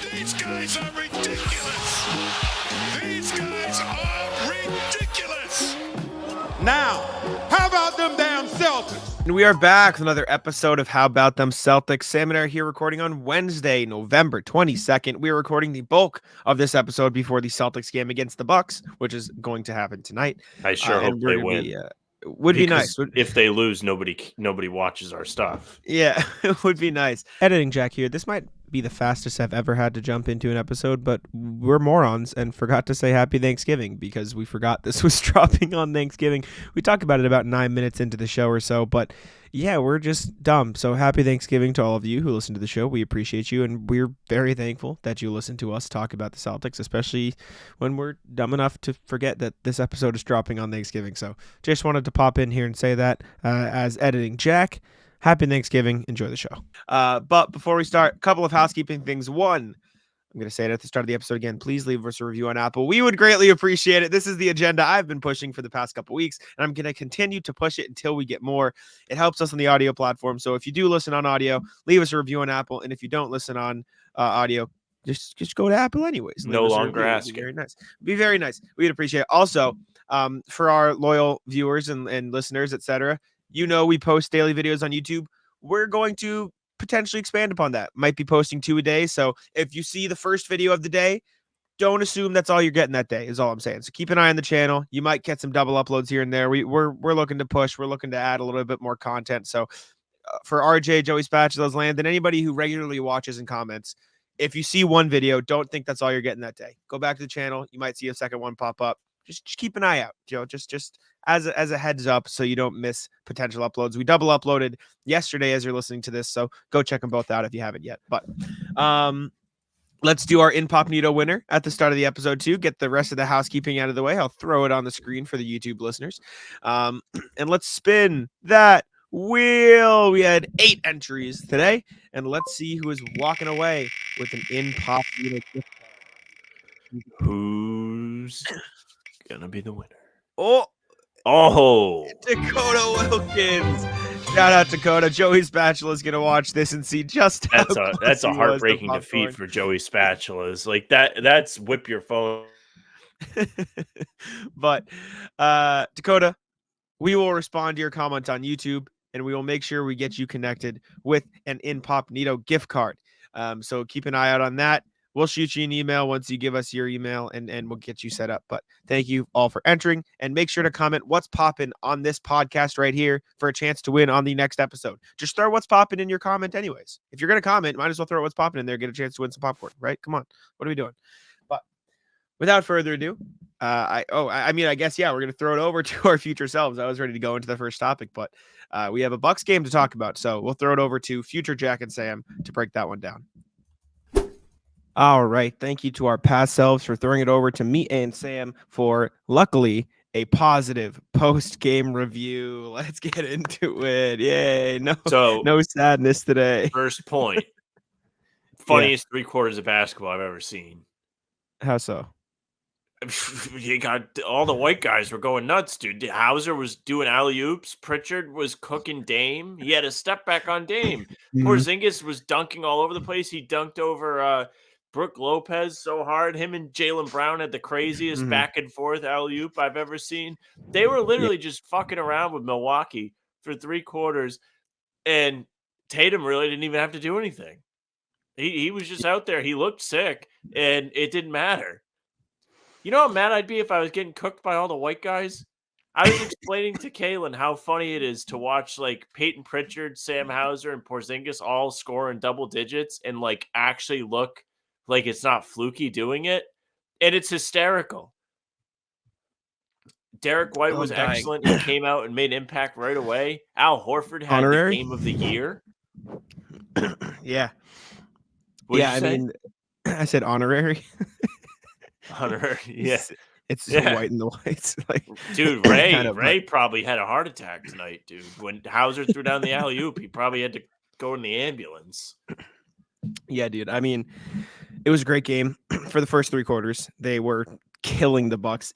These guys are ridiculous. These guys are ridiculous. Now, how about them damn Celtics? And we are back with another episode of How About Them Celtics. Sam and I are here recording on Wednesday, November 22nd. We are recording the bulk of this episode before the Celtics game against the Bucks, which is going to happen tonight. I sure hope they win. Would be nice. If they lose, nobody watches our stuff. Yeah, it would be nice. Editing Jack here. This might be the fastest I've ever had to jump into an episode, but we're morons and forgot to say Happy Thanksgiving because we forgot this was dropping on Thanksgiving. We talked about it about 9 minutes into the show or so, but yeah, we're just dumb. So happy Thanksgiving to all of you who listen to the show. We appreciate you, and we're very thankful that you listen to us talk about the Celtics, especially when we're dumb enough to forget that this episode is dropping on Thanksgiving. So just wanted to pop in here and say that as editing Jack. Happy Thanksgiving. Enjoy the show. But before we start, a couple of housekeeping things. One, I'm going to say it at the start of the episode again. Please leave us a review on Apple. We would greatly appreciate it. This is the agenda I've been pushing for the past couple weeks, and I'm going to continue to push it until we get more. It helps us on the audio platform. So if you do listen on audio, leave us a review on Apple. And if you don't listen on audio, just go to Apple anyways. No longer ask. Be very nice. Be very nice. We'd appreciate it. Also, for our loyal viewers and listeners, etc., you know, we post daily videos on YouTube. We're going to potentially expand upon that. Might be posting 2 a day. So if you see the first video of the day, don't assume that's all you're getting that day is all I'm saying. So keep an eye on the channel. You might get some double uploads here and there. We're looking to push. We're looking to add a little bit more content. So for RJ, Joey Spatulas, Landon, anybody who regularly watches and comments, if you see one video, don't think that's all you're getting that day. Go back to the channel. You might see a second one pop up. Just keep an eye out, Joe. Just as a heads up so you don't miss potential uploads. We double uploaded yesterday as you're listening to this, so go check them both out if you haven't yet. But let's do our Incognito winner at the start of the episode too. Get the rest of the housekeeping out of the way. I'll throw it on the screen for the YouTube listeners. And let's spin that wheel. We had 8 entries today, and let's see who is walking away with an Incognito gift card. Who's gonna be the winner? Oh, Dakota Wilkins. Shout out Dakota. Joey Spatula is gonna watch this and see just how that's a heartbreaking defeat for Joey Spatulas. Like that's whip your phone. But Dakota, we will respond to your comment on YouTube, and we will make sure we get you connected with an Incognito gift card. So keep an eye out on that. We'll shoot you an email once you give us your email, and we'll get you set up. But thank you all for entering, and make sure to comment what's popping on this podcast right here for a chance to win on the next episode. Just throw what's popping in your comment anyways. If you're going to comment, might as well throw what's popping in there, get a chance to win some popcorn, right? Come on. What are we doing? But without further ado, I guess, yeah, we're going to throw it over to our future selves. I was ready to go into the first topic, but we have a Bucks game to talk about. So we'll throw it over to future Jack and Sam to break that one down. All right. Thank you to our past selves for throwing it over to me and Sam for, luckily, a positive post-game review. Let's get into it. Yay. No sadness today. First point. Funniest 3 quarters of basketball I've ever seen. How so? You got all the white guys were going nuts, dude. Hauser was doing alley-oops. Pritchard was cooking Dame. He had a step back on Dame. Porzingis was dunking all over the place. He dunked over Brook Lopez so hard. Him and Jaylen Brown had the craziest back and forth alley-oop I've ever seen. They were literally just fucking around with Milwaukee for 3 quarters, and Tatum really didn't even have to do anything. He was just out there. He looked sick, and it didn't matter. You know how mad I'd be if I was getting cooked by all the white guys? I was explaining to Kaylin how funny it is to watch like Peyton Pritchard, Sam Hauser, and Porzingis all score in double digits and like actually look like it's not fluky doing it. And it's hysterical. Derek White was excellent. He came out and made impact right away. Al Horford had the game of the year. Yeah. I mean, I said honorary. Honorary, yeah. It's white and the whites. Like, dude, Ray probably had a heart attack tonight, dude. When Hauser threw down the alley-oop, he probably had to go in the ambulance. Yeah, dude. I mean, it was a great game for the first 3 quarters. They were killing the Bucks.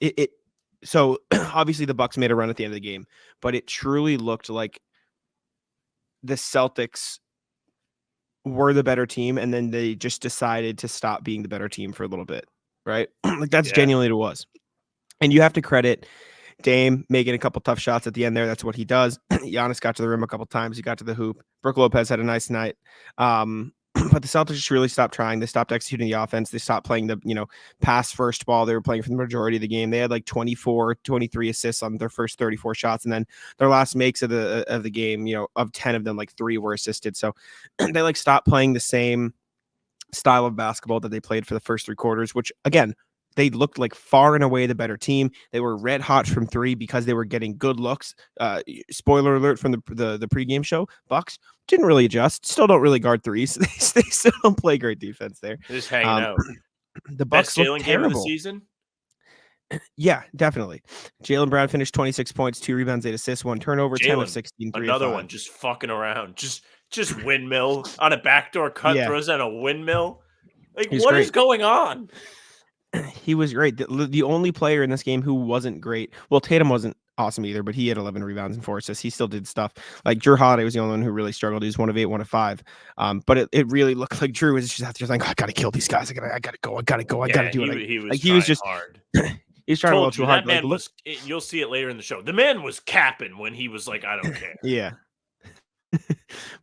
So obviously the Bucks made a run at the end of the game, but it truly looked like the Celtics were the better team, and then they just decided to stop being the better team for a little bit, right? Like that's genuinely what it was. And you have to credit Dame making a couple tough shots at the end there. That's what he does. Giannis got to the rim a couple times. He got to the hoop. Brook Lopez had a nice night. But the Celtics just really stopped trying. They stopped executing the offense. They stopped playing the, pass first ball. They were playing for the majority of the game. They had like 24, 23 assists on their first 34 shots. And then their last makes of the game, of 10 of them, like 3 were assisted. So they like stopped playing the same style of basketball that they played for the first 3 quarters, which again, they looked like far and away the better team. They were red hot from 3 because they were getting good looks. Spoiler alert from the pregame show. Bucks didn't really adjust. Still don't really guard threes. They still don't play great defense there. They're just hanging out. The Bucks looked game of the terrible. season. Yeah, definitely. Jaylen Brown finished 26 points, 2 rebounds, 8 assists, 1 turnover, 10 of 16. Another one, just fucking around, just windmill on a backdoor cut, throws out a windmill. Like, what is going on? He was great. The only player in this game who wasn't great. Well, Tatum wasn't awesome either, but he had 11 rebounds and 4 assists. He still did stuff. Like Jrue Holiday was the only one who really struggled. He was 1 of 8, 1 of 5. But it really looked like Jrue was just out there like, I gotta kill these guys. I gotta go. I gotta do it. He was just hard. He was trying a little too hard. That man you'll see it later in the show. The man was capping when he was like, I don't care. Yeah.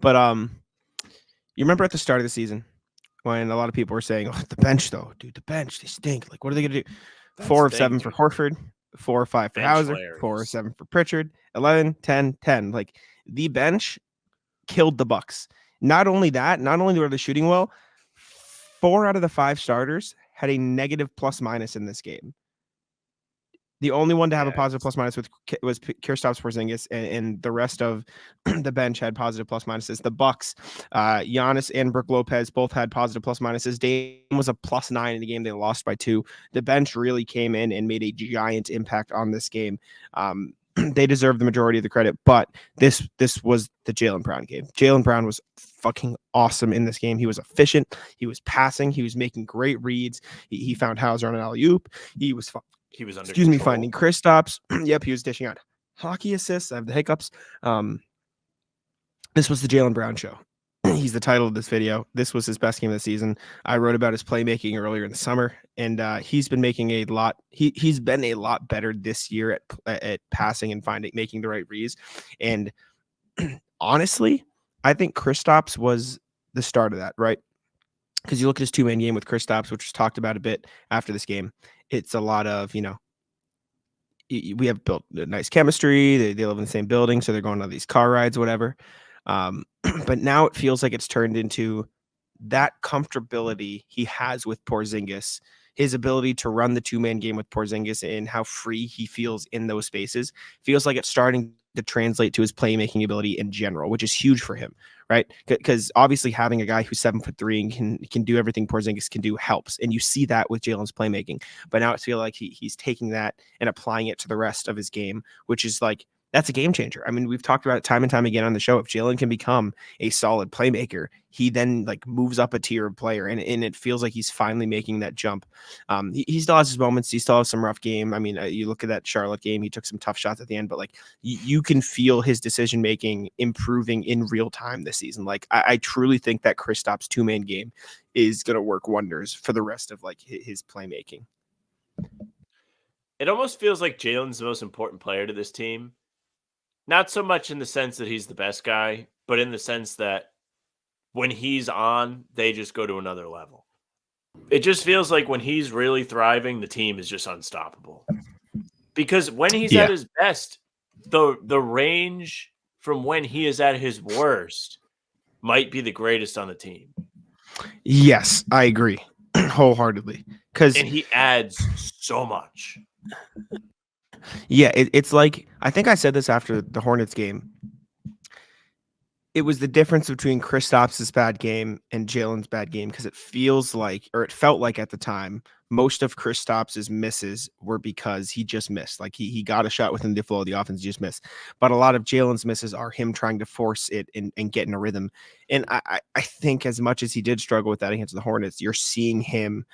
But you remember at the start of the season when a lot of people were saying, "Oh, the bench though, dude, the bench, they stink. Like, what are they gonna do?" 4 of 7 for Horford, 4 or 5 for Hauser, 4 or 7 for Pritchard, 11, 10, 10. Like the bench killed the Bucks. Not only were they shooting well, 4 out of the 5 starters had a negative plus minus in this game. The only one to have a positive plus minus was Kristaps Porzingis, and the rest of the bench had positive plus minuses. The Bucks, Giannis and Brook Lopez both had positive plus minuses. Dame was a +9 in the game. They lost by 2. The bench really came in and made a giant impact on this game. They deserve the majority of the credit, but this was the Jaylen Brown game. Jaylen Brown was fucking awesome in this game. He was efficient. He was passing. He was making great reads. He found Hauser on an alley-oop. He was under finding Kristaps. Yep, he was dishing out hockey assists. I have the hiccups. This was the Jaylen Brown show. He's the title of this video. This was his best game of the season. I wrote about his playmaking earlier in the summer, and he's been making a lot. He's been a lot better this year at passing and making the right reads. And honestly, I think Kristaps was the start of that, right? Because you look at his 2-man game with Kristaps, which was talked about a bit after this game. It's a lot of, we have built a nice chemistry. They live in the same building, so they're going on these car rides, whatever. But now it feels like it's turned into that comfortability he has with Porzingis, his ability to run the 2-man game with Porzingis and how free he feels in those spaces. Feels like it's starting to translate to his playmaking ability in general, which is huge for him, right? Because obviously having a guy who's 7'3" and can do everything Porzingis can do helps, and you see that with Jaylen's playmaking. But now it feels like he's taking that and applying it to the rest of his game, which is like, that's a game changer. I mean, we've talked about it time and time again on the show. If Jaylen can become a solid playmaker, he then like moves up a tier of player, and it feels like he's finally making that jump. He still has his moments. He still has some rough game. I mean, you look at that Charlotte game, he took some tough shots at the end, but like you can feel his decision making improving in real time this season. Like I truly think that Kristaps 2-man game is going to work wonders for the rest of like his playmaking. It almost feels like Jaylen's the most important player to this team. Not so much in the sense that he's the best guy, but in the sense that when he's on, they just go to another level. It just feels like when he's really thriving, the team is just unstoppable. Because when he's at his best, the range from when he is at his worst might be the greatest on the team. Yes, I agree wholeheartedly. And he adds so much. Yeah, it's like, I think I said this after the Hornets game. It was the difference between Kristaps' bad game and Jaylen's bad game, because it felt like at the time, most of Kristaps' misses were because he just missed. Like he got a shot within the flow of the offense, he just missed. But a lot of Jaylen's misses are him trying to force it and get in a rhythm. And I think as much as he did struggle with that against the Hornets, you're seeing him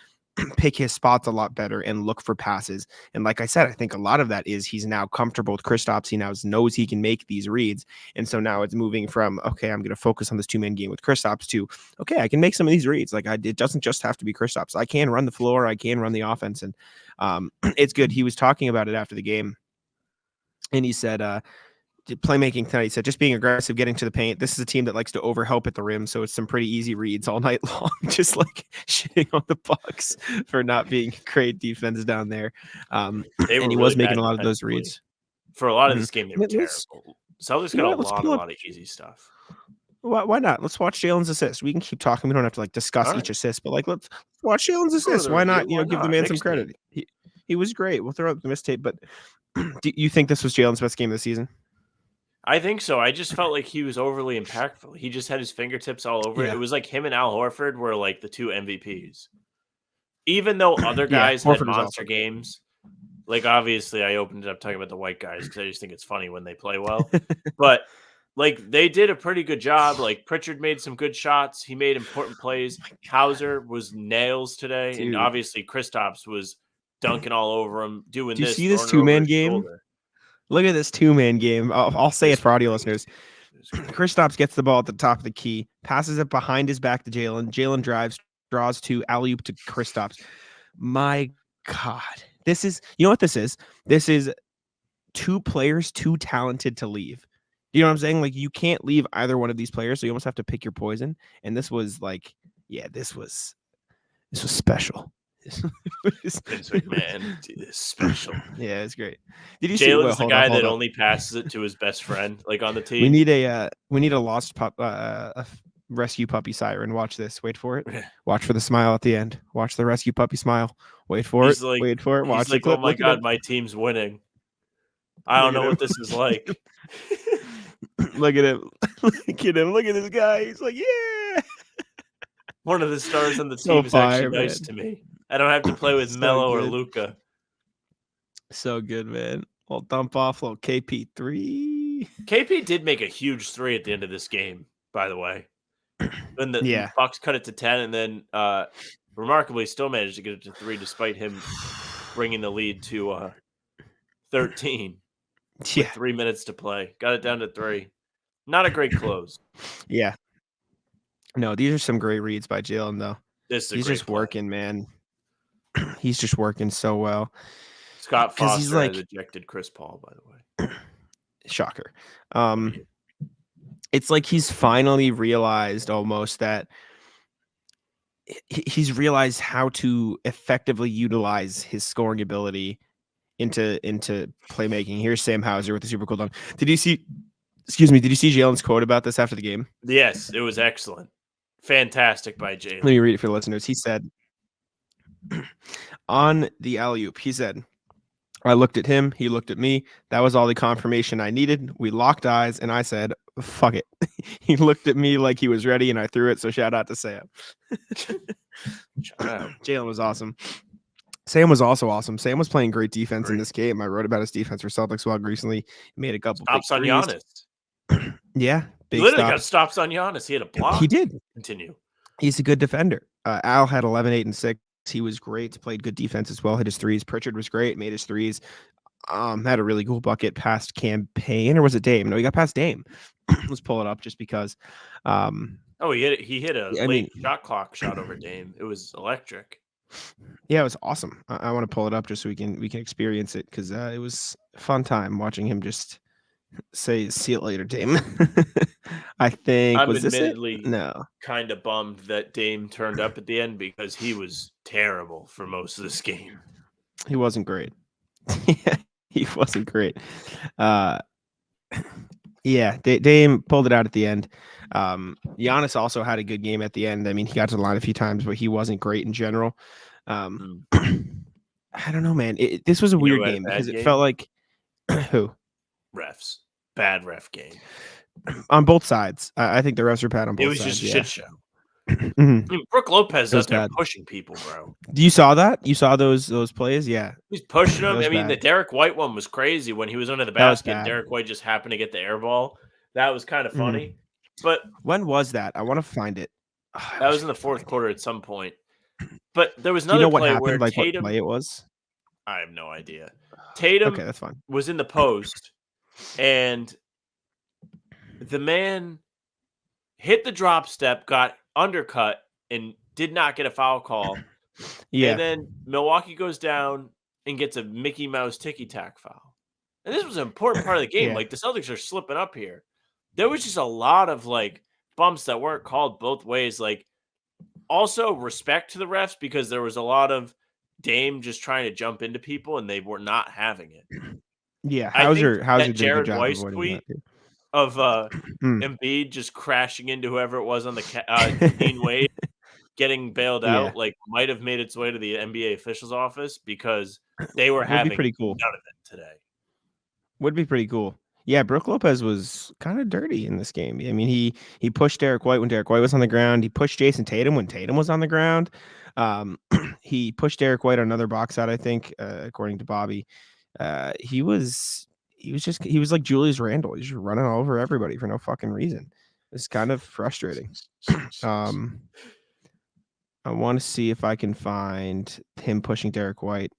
pick his spots a lot better and look for passes. And like I said, I think a lot of that is he's now comfortable with Kristaps. He now knows he can make these reads. And so now it's moving from, okay, I'm going to focus on this 2-man game with Kristaps to, okay, I can make some of these reads. Like it doesn't just have to be Kristaps. I can run the floor. I can run the offense. And it's good. He was talking about it after the game. And he said, playmaking tonight, he said, just being aggressive, getting to the paint. This is a team that likes to overhelp at the rim, so it's some pretty easy reads all night long, just like shitting on the Bucks for not being great defense down there. And he was making a lot of those reads. For a lot of this game, they were terrible. Celtics got a lot of easy stuff. Why not? Let's watch Jaylen's assist. We can keep talking. We don't have to like discuss each assist, but like let's watch Jaylen's assist. Why not? Give the man some credit. He was great. We'll throw up the mistape, but do you think this was Jaylen's best game of the season? I think so. I just felt like he was overly impactful. He just had his fingertips all over it. It was like him and Al Horford were like the two MVPs. Even though other guys had monster games, like obviously I opened it up talking about the white guys because I just think it's funny when they play well. But like they did a pretty good job. Like Pritchard made some good shots. He made important plays. Hauser was nails today. And obviously Kristaps was dunking all over him, doing this. Do you see this 2-man game? Look at this 2-man game. I'll say it for audio listeners. Kristaps gets the ball at the top of the key, passes it behind his back to Jaylen. Jaylen drives, draws to alley-oop to Kristaps. My God. This is, you know what this is? This is two players too talented to leave. You know what I'm saying? Like, you can't leave either one of these players, so you almost have to pick your poison. And this was like, this was special. Vince McMahon is special. Yeah, it's great. Did you see Jaylen's the guy that only passes it to his best friend, like on the team? We need a lost pup, a rescue puppy siren. Watch this. Wait for it. Watch for the smile at the end. Watch the rescue puppy smile. Wait for it. Wait for it. Watch the clip. Oh my God, my team's winning. I don't know what this is like. Look at him. Look at him. Look at this guy. He's like, yeah. One of the stars on the team is actually nice to me. I don't have to play with Melo or Luka. So good, man. Little dump off, little KP3. KP did make a huge 3 at the end of this game, by the way. When the Bucks cut it to 10, and then remarkably still managed to get it to 3 despite him bringing the lead to 13. With 3 minutes to play. Got it down to 3. Not a great close. Yeah. No, these are some great reads by Jaylen, though. He's just working, man. He's just working so well. Scott Foster has ejected Chris Paul, by the way. Shocker. It's like he's finally realized almost that he's realized how to effectively utilize his scoring ability into playmaking. Here's Sam Hauser with the super cool dunk. Did you see Jaylen's quote about this after the game? Yes, it was excellent. Fantastic by Jaylen. Let me read it for the listeners. He said, on the alley-oop, he said, I looked at him, he looked at me. That was all the confirmation I needed. We locked eyes, and I said, fuck it. He looked at me like he was ready, and I threw it, so shout out to Sam. Shout out. Jaylen was awesome. Sam was also awesome. Sam was playing great defense in this game. I wrote about his defense for Celtics-Bucks recently. He made a couple stops on Giannis. Yeah. He literally got stops on Giannis. He had a block. He did. Continue. He's a good defender. Al had 11, 8, and 6. He was great. Played good defense as well. Hit his threes. Pritchard was great. Made his threes. Had a really cool bucket past Campaign, or was it Dame? No, he got past Dame. Let's pull it up just because. He hit a late shot clock shot over Dame. It was electric. Yeah, it was awesome. I want to pull it up just so we can experience it because it was a fun time watching him just say "See it later, Dame." I think I'm was admittedly this it? No, kind of bummed that Dame turned up at the end because he was terrible for most of this game. He wasn't great. He wasn't great. Yeah, Dame pulled it out at the end. Giannis also had a good game at the end. I mean, he got to the line a few times, but he wasn't great in general. I don't know, man. This was a weird game because it felt like who? Refs. Bad ref game. On both sides. I think the refs were bad on both sides. It was just a shit show. Mm-hmm. I mean, Brook Lopez out there pushing people, bro. You saw that? You saw those plays? Yeah. He's pushing them. I mean, the Derek White one was crazy when he was under the basket and Derek White just happened to get the air ball. That was kind of funny. Mm-hmm. But when was that? I want to find it. That was in the fourth quarter at some point. But there was Do you another know what play where happened? Like what Tatum. play it was? I have no idea. Okay, Tatum that's fine. was in the post, and the man hit the drop step, got undercut, and did not get a foul call. Yeah. And then Milwaukee goes down and gets a Mickey Mouse ticky-tack foul. And this was an important part of the game. Yeah. Like, the Celtics are slipping up here. There was just a lot of, like, bumps that weren't called both ways. Like, also respect to the refs because there was a lot of Dame just trying to jump into people, and they were not having it. Yeah. I think Hauser that did a good Jared job Weiss avoiding tweet that too. of Mm. Embiid just crashing into whoever it was on the Dean Wade getting bailed Yeah. out, like, might have made its way to the NBA officials office because they were Would be having pretty cool. none of it today. Would be pretty cool. Yeah, Brook Lopez was kind of dirty in this game. I mean, he pushed Derek White when Derek White was on the ground. He pushed Jayson Tatum when Tatum was on the ground. He pushed Derek White on another box out, I think, according to Bobby. He was like Julius Randle. He's just running all over everybody for no fucking reason. It's kind of frustrating. I want to see if I can find him pushing Derek White.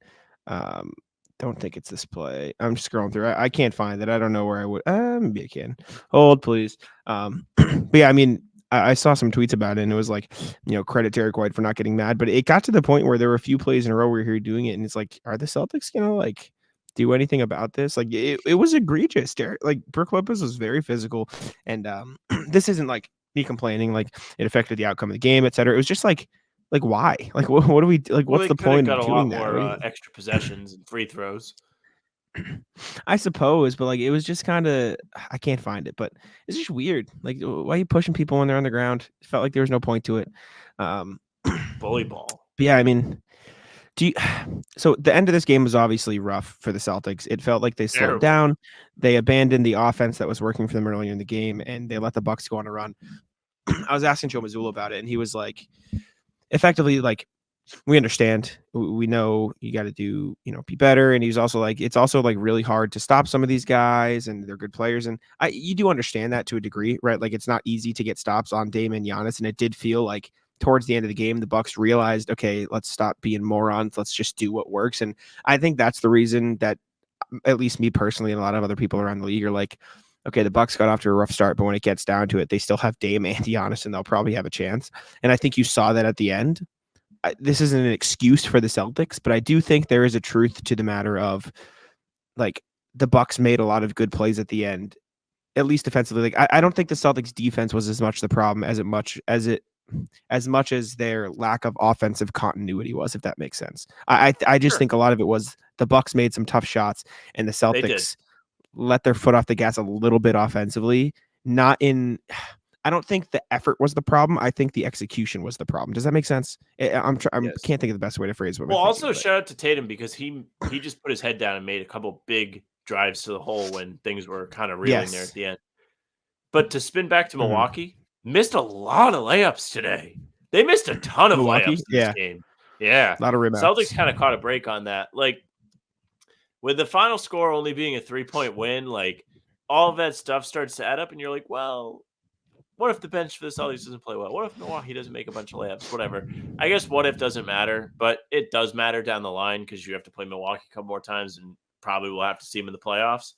Don't think it's this play. I'm just scrolling through. I can't find it. I don't know where I would. Maybe I can. Hold, please. But yeah, I mean, I saw some tweets about it, and it was like, credit Derek White for not getting mad. But it got to the point where there were a few plays in a row where you're doing it, and it's like, are the Celtics gonna like do anything about this? Like, it was egregious. Brook Lopez was very physical, and this isn't like me complaining. Like, it affected the outcome of the game, etc. It was just like why? Like, what do we like? Well, What's they the could have point got of a lot doing that? more extra possessions and free throws. I suppose, but like it was just kind of I can't find it, but it's just weird. Like, why are you pushing people when they're on the ground? It felt like there was no point to it. Bully ball. But yeah, I mean, so the end of this game was obviously rough for the Celtics. It felt like they slowed Terrible. down. They abandoned the offense that was working for them earlier in the game, and they let the Bucks go on a run. I was asking Joe Mazzulla about it, and he was like, effectively, like, we understand. We know you got to do, be better. And he's also like, it's also like really hard to stop some of these guys, and they're good players. And you do understand that to a degree, right? Like, it's not easy to get stops on Dame and Giannis. And it did feel like towards the end of the game, the Bucks realized, okay, let's stop being morons. Let's just do what works. And I think that's the reason that, at least me personally, and a lot of other people around the league are like, okay, the Bucks got off to a rough start, but when it gets down to it, they still have Dame and Giannis, and they'll probably have a chance. And I think you saw that at the end. This isn't an excuse for the Celtics, but I do think there is a truth to the matter of, like, the Bucks made a lot of good plays at the end, at least defensively. Like, I don't think the Celtics defense was as much the problem as much as their lack of offensive continuity was, if that makes sense. I just think a lot of it was the Bucks made some tough shots, and the Celtics let their foot off the gas a little bit offensively. I don't think the effort was the problem. I think the execution was the problem. Does that make sense? I can't think of the best way to phrase it. Well, also shout out to Tatum because he just put his head down and made a couple big drives to the hole when things were kind of reeling there at the end. But to spin back to Milwaukee, missed a lot of layups today. They missed a ton of layups in this game. Yeah. A lot of rim outs. Celtics kind of caught a break on that. Like, with the final score only being a 3-point win, like, all of that stuff starts to add up, and you're like, well, what if the bench for the Celtics doesn't play well? What if Milwaukee doesn't make a bunch of layups? Whatever. I guess what if doesn't matter, but it does matter down the line because you have to play Milwaukee a couple more times and probably will have to see them in the playoffs.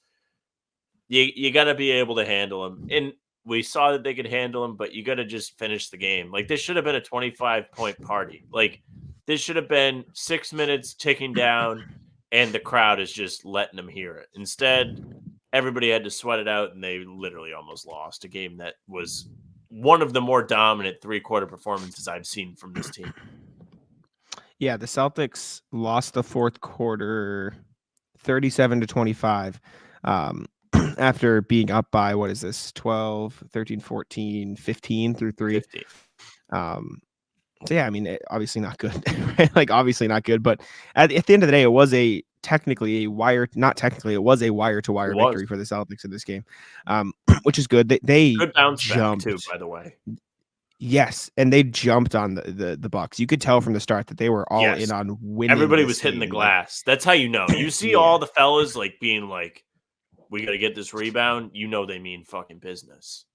You got to be able to handle them. And we saw that they could handle them, but you got to just finish the game. Like, this should have been a 25-point party. Like, this should have been 6 minutes ticking down, and the crowd is just letting them hear it. Instead, everybody had to sweat it out, and they literally almost lost a game that was one of the more dominant three-quarter performances I've seen from this team. Yeah, the Celtics lost the fourth quarter 37-25 after being up by, 12, 13, 14, 15 through 3. 15. So, yeah, I mean, obviously not good. Right? Like, obviously not good. But at the end of the day, it was it was a wire-to-wire victory for the Celtics in this game, which is good. They good bounce jumped, back too, by the way. Yes, and they jumped on the Bucks. You could tell from the start that they were all in on winning. Everybody was hitting the glass. That's how you know. You see all the fellas like being like, we got to get this rebound. You know they mean fucking business.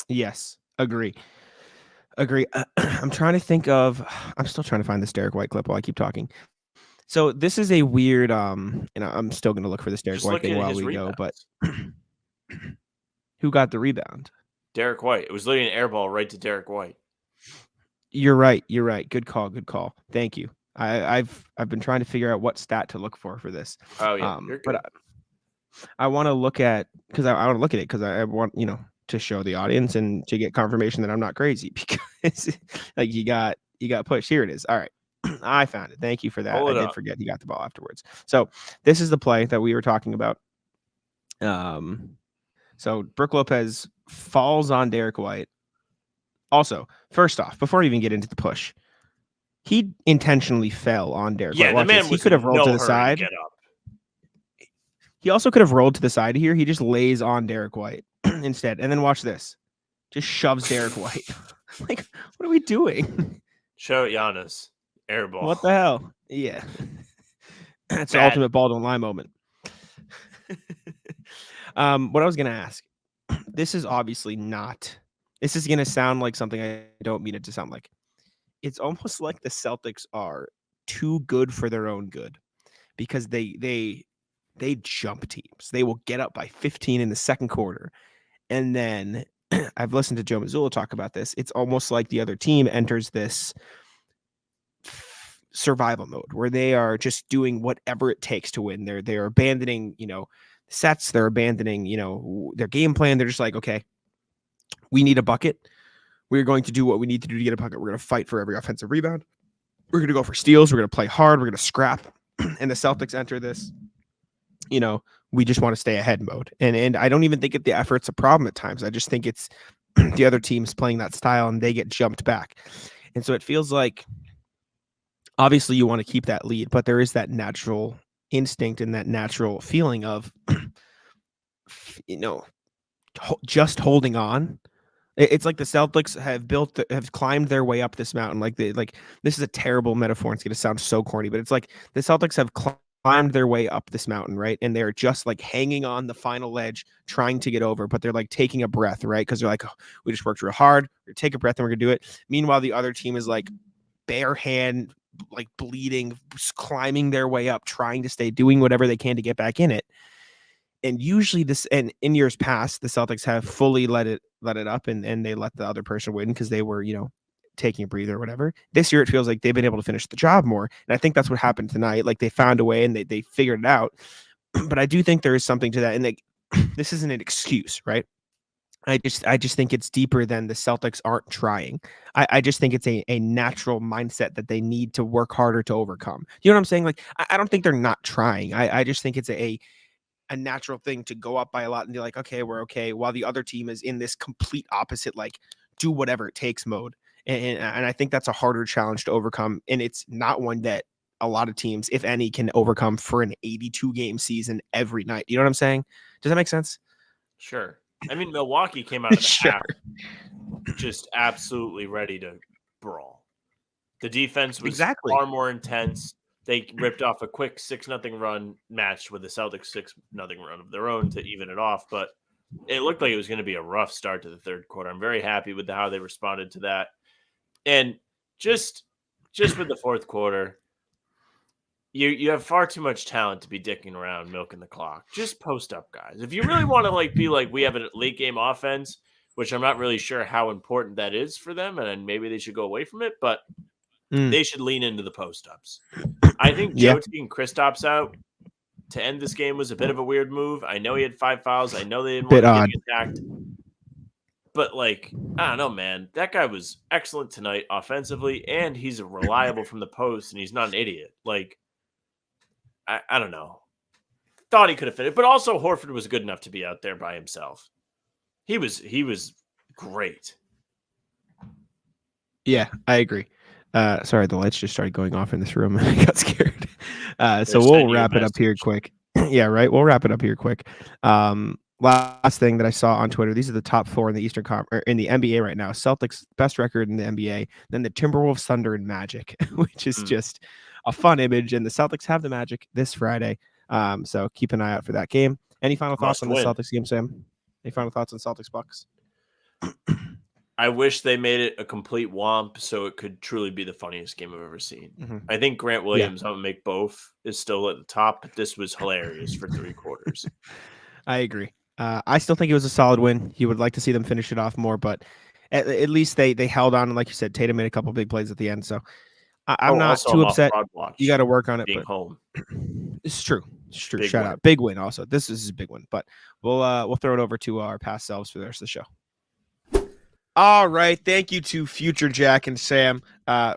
Yes, agree. Agree. I'm trying to think of. I'm still trying to find this Derek White clip while I keep talking. So this is a weird. And I'm still going to look for this Derek Just White look thing at while his we go. But rebounds. who got the rebound? Derek White. It was literally an air ball right to Derek White. You're right. You're right. Good call. Good call. Thank you. I've been trying to figure out what stat to look for this. Oh yeah, you're good. But I want to look at because I want to look at it because I want to show the audience and to get confirmation that I'm not crazy because like you got pushed. Here it is. All right. I found it. Thank you for that. Pull I it did up. forget he got the ball afterwards. So this is the play that we were talking about. So Brook Lopez falls on Derek White. Also, first off, before we even get into the push, he intentionally fell on Derek White. Yeah, the Watch man this. He was could have in rolled no to the hurry side. to get up. He also could have rolled to the side here. He just lays on Derek White instead. And then watch this. Just shoves Derek White. Like, what are we doing? Show Giannis. Air ball. What the hell? Yeah. That's the Bad. ultimate ball don't lie moment. What I was going to ask. This is obviously not. This is going to sound like something I don't mean it to sound like. It's almost like the Celtics are too good for their own good because they jump teams. They will get up by 15 in the second quarter. And then I've listened to Joe Mazzulla talk about this. It's almost like the other team enters this survival mode where they are just doing whatever it takes to win. They're abandoning, sets. They're abandoning, their game plan. They're just like, okay, we need a bucket. We're going to do what we need to do to get a bucket. We're going to fight for every offensive rebound. We're going to go for steals. We're going to play hard. We're going to scrap. And the Celtics enter this, we just want to stay ahead mode. And I don't even think the effort's a problem at times. I just think it's the other teams playing that style and they get jumped back. And so it feels like obviously you want to keep that lead, but there is that natural instinct and that natural feeling of, just holding on. It's like the Celtics have climbed their way up this mountain. Like this is a terrible metaphor. It's going to sound so corny, but it's like the Celtics have climbed their way up this mountain, right? And they're just like hanging on the final ledge, trying to get over, but they're like taking a breath, right? Because they're like, oh, we just worked real hard. We're gonna take a breath and we're gonna do it. Meanwhile, the other team is like bare hand, like bleeding, climbing their way up, trying to stay, doing whatever they can to get back in it. And usually and in years past, the Celtics have fully let it up and they let the other person win because they were, taking a breather or whatever. This year, it feels like they've been able to finish the job more. And I think that's what happened tonight. Like they found a way and they figured it out. But I do think there is something to that. And this isn't an excuse, right? I just think it's deeper than the Celtics aren't trying. I just think it's a natural mindset that they need to work harder to overcome. You know what I'm saying? Like, I don't think they're not trying. I just think it's a natural thing to go up by a lot and be like, okay, we're okay. While the other team is in this complete opposite, like do whatever it takes mode. And I think that's a harder challenge to overcome. And it's not one that a lot of teams, if any, can overcome for an 82 game season every night. You know what I'm saying? Does that make sense? Sure. I mean, Milwaukee came out of the Sure. half just absolutely ready to brawl. The defense was Exactly. far more intense. They ripped off a quick 6-0 run matched with the Celtics 6-0 run of their own to even it off. But it looked like it was going to be a rough start to the third quarter. I'm very happy with how they responded to that. And just with the fourth quarter, you have far too much talent to be dicking around milking the clock. Just post up, guys. If you really want to be like we have a late game offense, which I'm not really sure how important that is for them, and maybe they should go away from it, but they should lean into the post ups. I think Joe taking Kristaps out to end this game was a bit of a weird move. I know he had 5 fouls. I know they didn't want to get attacked. But, I don't know, man. That guy was excellent tonight offensively, and he's reliable from the post, and he's not an idiot. I don't know. Thought he could have fit it. But also, Horford was good enough to be out there by himself. He was great. Yeah, I agree. Sorry, the lights just started going off in this room and I got scared. So we'll wrap it up here quick. Yeah, right. We'll wrap it up here quick. Last thing that I saw on Twitter, these are the top 4 in the Eastern Conference in the NBA right now. Celtics best record in the NBA, then the Timberwolves, Thunder, and Magic, which is just a fun image. And the Celtics have the Magic this Friday. So keep an eye out for that game. Any final thoughts on the Celtics game, Sam? Any final thoughts on Celtics-Bucks? I wish they made it a complete womp so it could truly be the funniest game I've ever seen. I think Grant Williams, I'm gonna make both, is still at the top, but this was hilarious for 3 quarters. I agree. I still think it was a solid win. You would like to see them finish it off more, but at least they held on. And like you said, Tatum made a couple big plays at the end. So I'm not also, too I'm off upset. Broad Watch You got to work on it. being But home. it's true. It's true. Big Shout win. out. Big win also. This is a big one. But we'll throw it over to our past selves for the rest of the show. All right. Thank you to Future Jack and Sam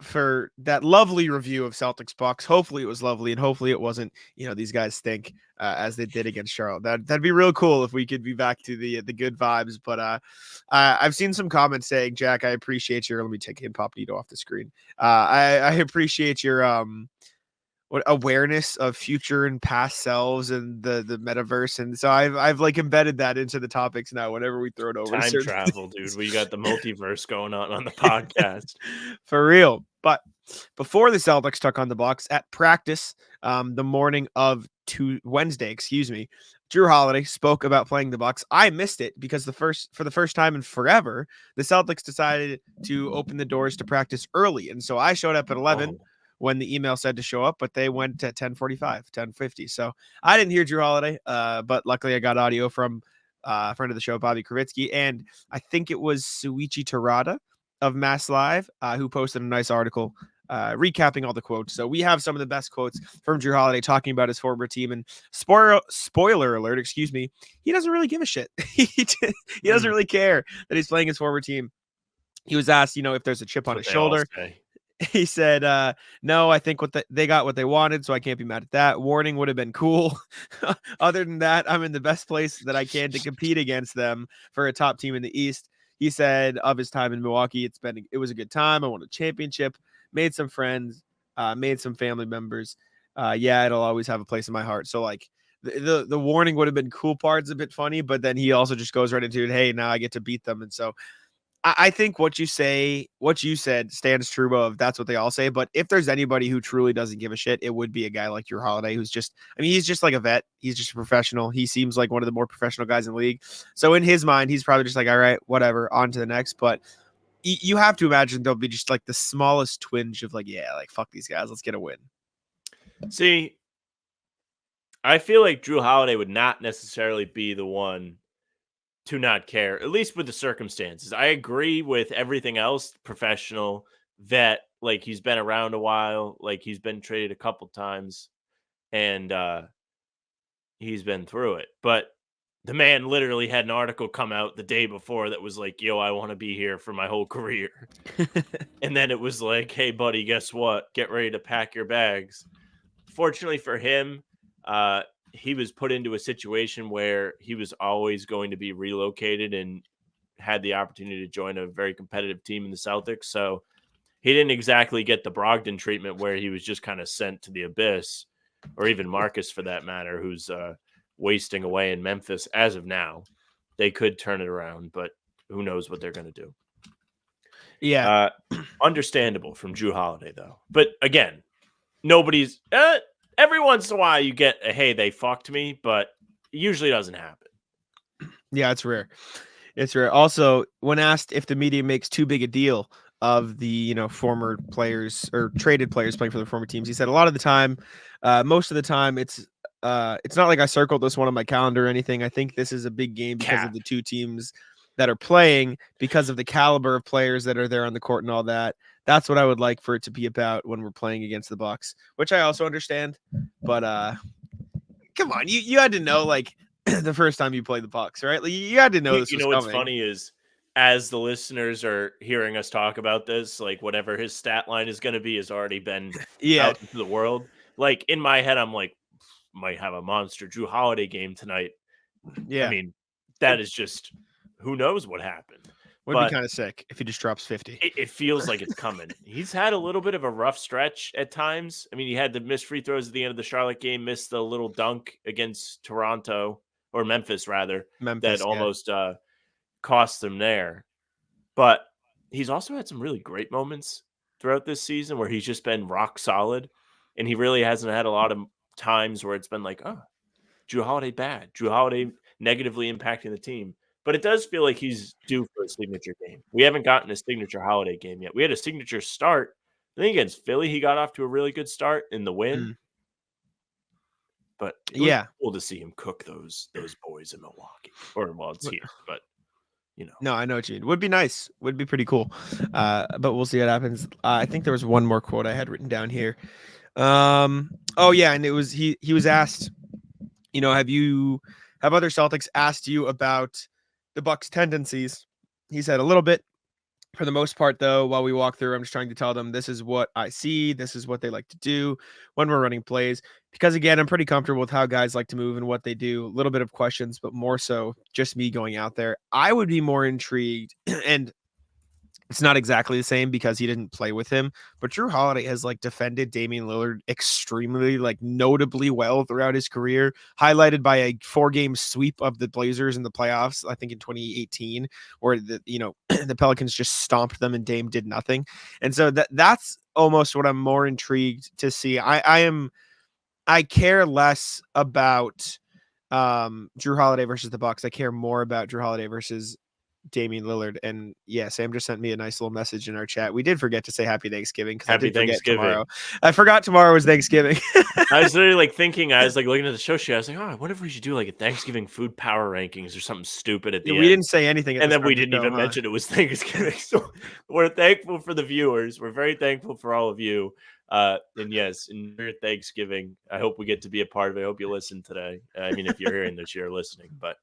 for that lovely review of Celtics-Bucks. Hopefully it was lovely, and hopefully it wasn't, these guys stink as they did against Charlotte. That'd be real cool if we could be back to the good vibes. But I've seen some comments saying, Jack, I appreciate your – let me take Incognito off the screen. I appreciate your awareness of future and past selves and the metaverse, and so I've like embedded that into the topics now whenever we throw it over Time travel, dude. We got the multiverse going on the podcast. For real. But before the Celtics took on the Bucks at practice the morning of Wednesday, Jrue Holiday spoke about playing the Bucks. I missed it because for the first time in forever, the Celtics decided to open the doors to practice early, and so I showed up at 11 when the email said to show up, but they went at 10:45, 10:50. So I didn't hear Jrue Holiday, but luckily I got audio from a friend of the show, Bobby Kravitsky, and I think it was Suichi Terada of Mass Live who posted a nice article recapping all the quotes. So we have some of the best quotes from Jrue Holiday talking about his former team. And spoiler alert, he doesn't really give a shit. He doesn't really care that he's playing his former team. He was asked, if there's a chip on his shoulder. He said, no, I think they got what they wanted, so I can't be mad at that. Warning would have been cool. Other than that, I'm in the best place that I can to compete against them for a top team in the East. He said of his time in Milwaukee, it was a good time. I won a championship, made some friends, made some family members. It'll always have a place in my heart. So like the warning would have been cool part's a bit funny, but then he also just goes right into it. Hey, now I get to beat them. And so I think what you said stands true of that's what they all say. But if there's anybody who truly doesn't give a shit, it would be a guy like Jrue Holiday, who's he's just like a vet. He's just a professional. He seems like one of the more professional guys in the league. So in his mind, he's probably just like, all right, whatever, on to the next. But you have to imagine there'll be just like the smallest twinge of like, yeah, like fuck these guys. Let's get a win. See, I feel like Jrue Holiday would not necessarily be the one to not care, at least with the circumstances. I agree with everything else. Professional, vet, like he's been around a while, like he's been traded a couple times, and he's been through it. But the man literally had an article come out the day before that was like, yo, I want to be here for my whole career. And then it was like, hey, buddy, guess what? Get ready to pack your bags. Fortunately for him, he was put into a situation where he was always going to be relocated and had the opportunity to join a very competitive team in the Celtics. So he didn't exactly get the Brogdon treatment where he was just kind of sent to the abyss, or even Marcus for that matter, who's wasting away in Memphis as of now. They could turn it around, but who knows what they're going to do. Yeah. Understandable from Jrue Holiday, though. But again, nobody's every once in a while you get a, hey, they fucked me, but it usually doesn't happen. Yeah, it's rare. It's rare. Also, when asked if the media makes too big a deal of the, former players or traded players playing for their former teams, he said a lot of the time, most of the time, it's not like I circled this one on my calendar or anything. I think this is a big game because of the two teams that are playing, because of the caliber of players that are there on the court and all that. That's what I would like for it to be about when we're playing against the Bucks, which I also understand. But come on, you had to know like the first time you played the Bucks, right? Like you had to know this. What's funny is, as the listeners are hearing us talk about this, like whatever his stat line is going to be has already been out into the world. Like in my head, I'm like, might have a monster Jrue Holiday game tonight. Yeah, I mean, that is just who knows what happened. Would be kind of sick if he just drops 50. It feels like it's coming. He's had a little bit of a rough stretch at times. I mean, he had the missed free throws at the end of the Charlotte game, missed the little dunk against Toronto, or Memphis rather, that almost cost them there. But he's also had some really great moments throughout this season where he's just been rock solid, and he really hasn't had a lot of times where it's been like, oh, Jrue Holiday bad, Jrue Holiday negatively impacting the team. But it does feel like he's due for a signature game. We haven't gotten a signature Holiday game yet. We had a signature start. I think against Philly, he got off to a really good start in the win. Mm. But it was Yeah. cool to see him cook those boys in Milwaukee. Or, well, it's here, but, No, I know what you mean. Would be nice. Would be pretty cool. But we'll see what happens. I think there was one more quote I had written down here. Oh yeah, and it was he was asked, have other Celtics asked you about the Bucks tendencies? He said a little bit. For the most part, though, while we walk through, I'm just trying to tell them this is what I see. This is what they like to do when we're running plays. Because, again, I'm pretty comfortable with how guys like to move and what they do. A little bit of questions, but more so just me going out there. I would be more intrigued, and it's not exactly the same because he didn't play with him, but Jrue Holiday has defended Damian Lillard extremely, notably well throughout his career, highlighted by a 4-game sweep of the Blazers in the playoffs, I think in 2018, where the Pelicans just stomped them and Dame did nothing. And so that's almost what I'm more intrigued to see. I care less about Jrue Holiday versus the Bucks. I care more about Jrue Holiday versus Damian Lillard. And yeah, Sam just sent me a nice little message in our chat. We did forget to say happy Thanksgiving because I did forget tomorrow. I forgot tomorrow was Thanksgiving. I was literally thinking, I was looking at the show sheet. I was like, I wonder if we should do a Thanksgiving food power rankings or something stupid at the end. We didn't say anything. And then we didn't even mention it was Thanksgiving. So we're thankful for the viewers. We're very thankful for all of you. And yes, enjoy Thanksgiving. I hope we get to be a part of it. I hope you listen today. I mean, if you're hearing this, you're listening, but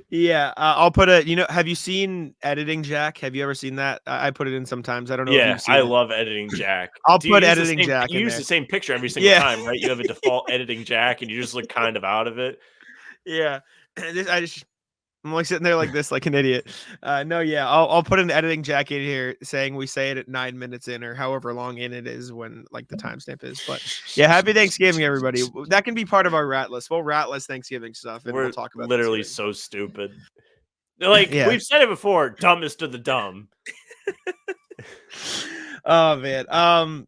Yeah, I'll put a, have you seen Editing Jack? Have you ever seen that? I put it in sometimes. I don't know. Yeah, if you've seen I it. love Editing Jack. I'll put Editing Jack You in use there. the same picture every single time, right? You have a default Editing Jack and you just look kind of out of it. Yeah. I'm sitting there like this, like an idiot. No, yeah, I'll put an Editing Jack in here saying we say it at 9 minutes in or however long in it is when the timestamp is. But yeah, happy Thanksgiving, everybody. That can be part of our rat list. We'll rat list Thanksgiving stuff and we'll talk about literally so stupid. We've said it before, dumbest of the dumb. Oh man.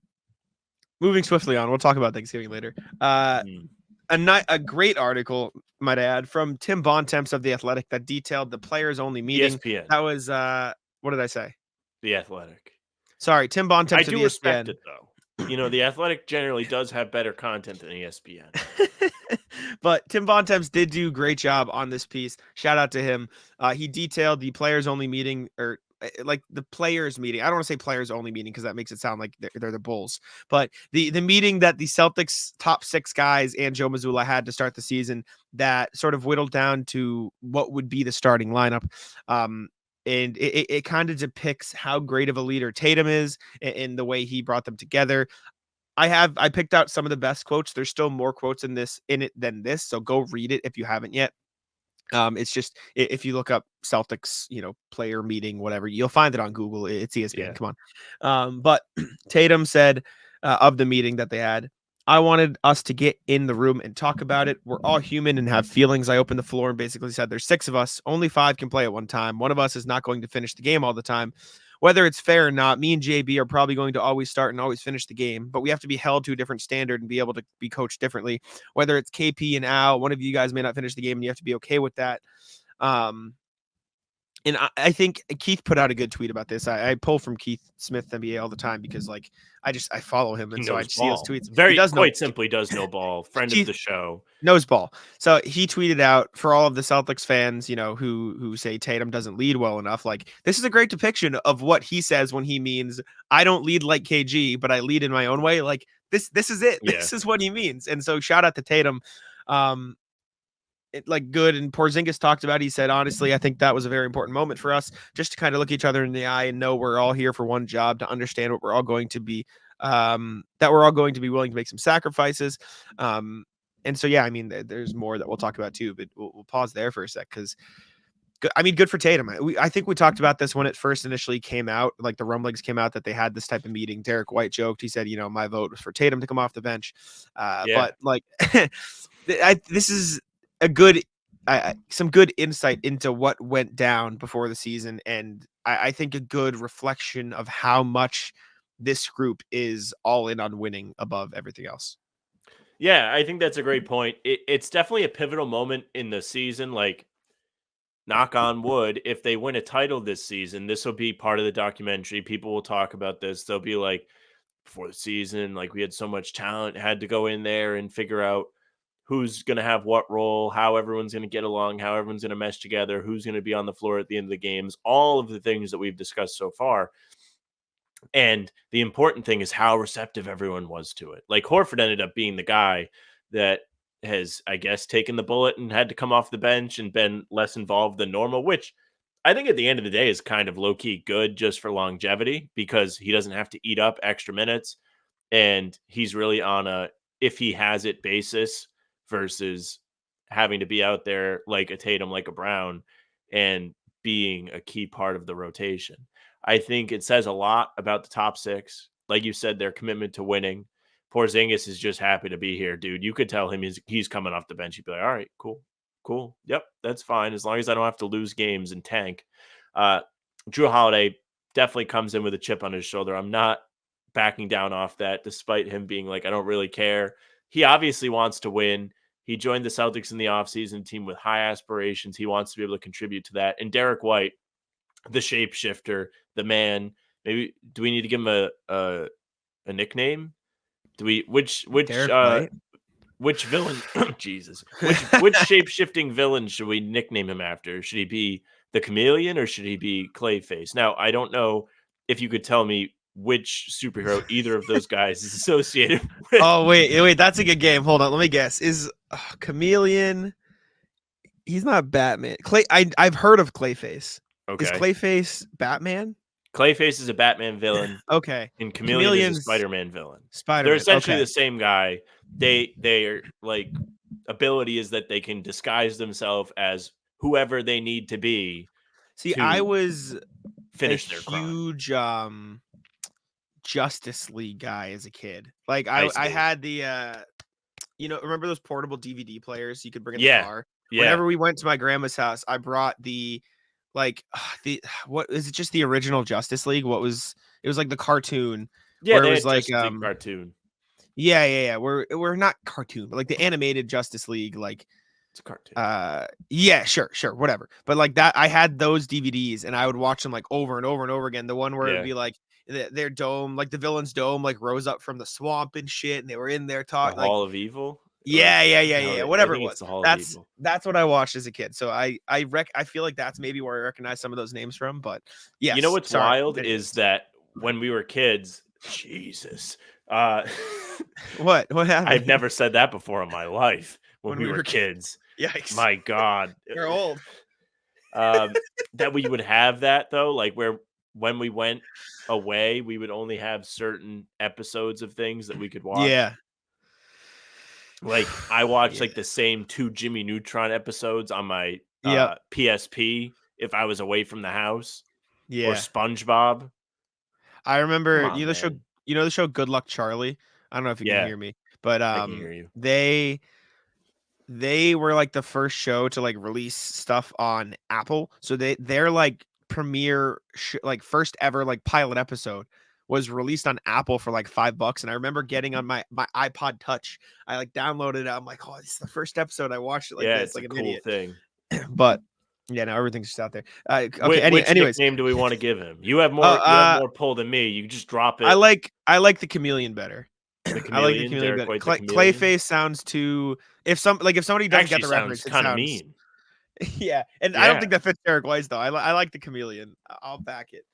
Moving swiftly on, we'll talk about Thanksgiving later. A great article, might I add, from Tim Bontemps of The Athletic that detailed the players-only meeting. ESPN. That was, what did I say? The Athletic. Sorry, Tim Bontemps of ESPN. I do respect it, though. The Athletic generally does have better content than ESPN. But Tim Bontemps did do a great job on this piece. Shout out to him. He detailed the players-only meeting, or the players meeting. I don't want to say players only meeting because that makes it sound like they're the Bulls, but the meeting that the Celtics top 6 guys and Joe Mazzulla had to start the season that sort of whittled down to what would be the starting lineup. And it kind of depicts how great of a leader Tatum is in the way he brought them together. I picked out some of the best quotes. There's still more quotes in it than this. So go read it if you haven't yet. It's just if you look up Celtics, player meeting, whatever, you'll find it on Google. It's ESPN. Yeah. Come on. But Tatum said of the meeting that they had, I wanted us to get in the room and talk about it. We're all human and have feelings. I opened the floor and basically said there's 6 of us. Only 5 can play at one time. One of us is not going to finish the game all the time. Whether it's fair or not, me and JB are probably going to always start and always finish the game, but we have to be held to a different standard and be able to be coached differently. Whether it's KP and Al, one of you guys may not finish the game and you have to be okay with that. And I think Keith put out a good tweet about this. I pull from Keith Smith NBA all the time because I follow him and so I see his tweets. Simply does know ball. Friend of the show. Knows ball. So he tweeted out for all of the Celtics fans, who say Tatum doesn't lead well enough. This is a great depiction of what he says when he means I don't lead like KG, but I lead in my own way. This is it. Yeah. This is what he means. And so shout out to Tatum. Good. And Porzingis talked about, he said, honestly, I think that was a very important moment for us just to kind of look each other in the eye and know we're all here for one job, to understand what we're all going to be, that we're all going to be willing to make some sacrifices. And so, yeah, I mean, there's more that we'll talk about too, but we'll pause there for a sec. Good for Tatum. I think we talked about this when it first initially came out, the rumblings came out that they had this type of meeting. Derek White joked, he said, my vote was for Tatum to come off the bench. But this is a good, some good insight into what went down before the season. And I think a good reflection of how much this group is all in on winning above everything else. Yeah, I think that's a great point. It's definitely a pivotal moment in the season. knock on wood, if they win a title this season, this will be part of the documentary. People will talk about this. They'll be like, before the season, like we had so much talent, had to go in there and figure out who's going to have what role, how everyone's going to get along, how everyone's going to mesh together, who's going to be on the floor at the end of the games, all of the things that we've discussed so far. And the important thing is how receptive everyone was to it. Like Horford ended up being the guy that has, I guess, taken the bullet and had to come off the bench and been less involved than normal, which I think at the end of the day is kind of low-key good just for longevity because he doesn't have to eat up extra minutes. And he's really on a if he has it basis versus having to be out there like a Tatum, like a Brown, and being a key part of the rotation. I think it says a lot about the top six. Like you said, their commitment to winning. Porzingis is just happy to be here, dude. You could tell him he's coming off the bench. He'd be like, all right, cool. Yep, that's fine. As long as I don't have to lose games and tank. Jrue Holiday definitely comes in with a chip on his shoulder. I'm not backing down off that, despite him being like, I don't really care. He obviously wants to win. He joined the Celtics in the offseason, team with high aspirations. He wants to be able to contribute to that. And Derek White, the shapeshifter, the man. Maybe do we need to give him a nickname? Do we which villain? Jesus, which shape-shifting villain should we nickname him after? Should he be the Chameleon or should he be Clayface? Now, I don't know if you could tell me which superhero either of those guys is associated with. Oh wait, that's a good game. Hold on, let me guess. Is Chameleon? He's not Batman. I've heard of Clayface. Okay. Is Clayface Batman? Clayface is a Batman villain. Okay. And Chameleon is a Spider-Man villain. Spider-Man. They're essentially the same guy. Their like ability is that they can disguise themselves as whoever they need to be. See, I was finish their huge Justice League guy as a kid. Like I had the remember those portable DVD players you could bring in the car? Yeah. Whenever we went to my grandma's house, I brought what is it? Just the original Justice League? It was like the cartoon. Yeah, where it was like cartoon. Yeah. We're not cartoon, but like the animated Justice League, like it's a cartoon. Yeah, sure, whatever. But like that, I had those DVDs and I would watch them like over and over and over again. The one where it'd be like their dome, like the villain's dome, like rose up from the swamp and shit, and they were in there talking. Hall of Evil. Yeah. Whatever it was. That's what I watched as a kid. So I feel like that's maybe where I recognize some of those names from. But yeah, you know what's wild is that when we were kids, Jesus, what happened? I've never said that before in my life. When we were kids, yikes! My God, you're old. That we would have that though, like when we went away, we would only have certain episodes of things that we could watch. Yeah. Like I watched like the same 2 Jimmy Neutron episodes on my PSP if I was away from the house. Yeah. Or SpongeBob. I remember the show Good Luck Charlie. I don't know if you can hear me, but I can hear you. They were like the first show to like release stuff on Apple. So their like premiere like first ever like pilot episode was released on Apple for like $5. And I remember getting on my iPod Touch. I like downloaded it. I'm like, oh, this is the first episode. I watched it like this. It's like a an cool idiot. thing. But yeah, now everything's just out there. Okay. Which anyways, name do we want to give him? You have more pull than me. You can just drop it. I like the Chameleon better. The Chameleon, I like the Chameleon better. Clayface sounds too. If somebody doesn't get the reference, it kind of mean. Yeah, and I don't think that fits Derek White's though. I like the Chameleon. I'll back it.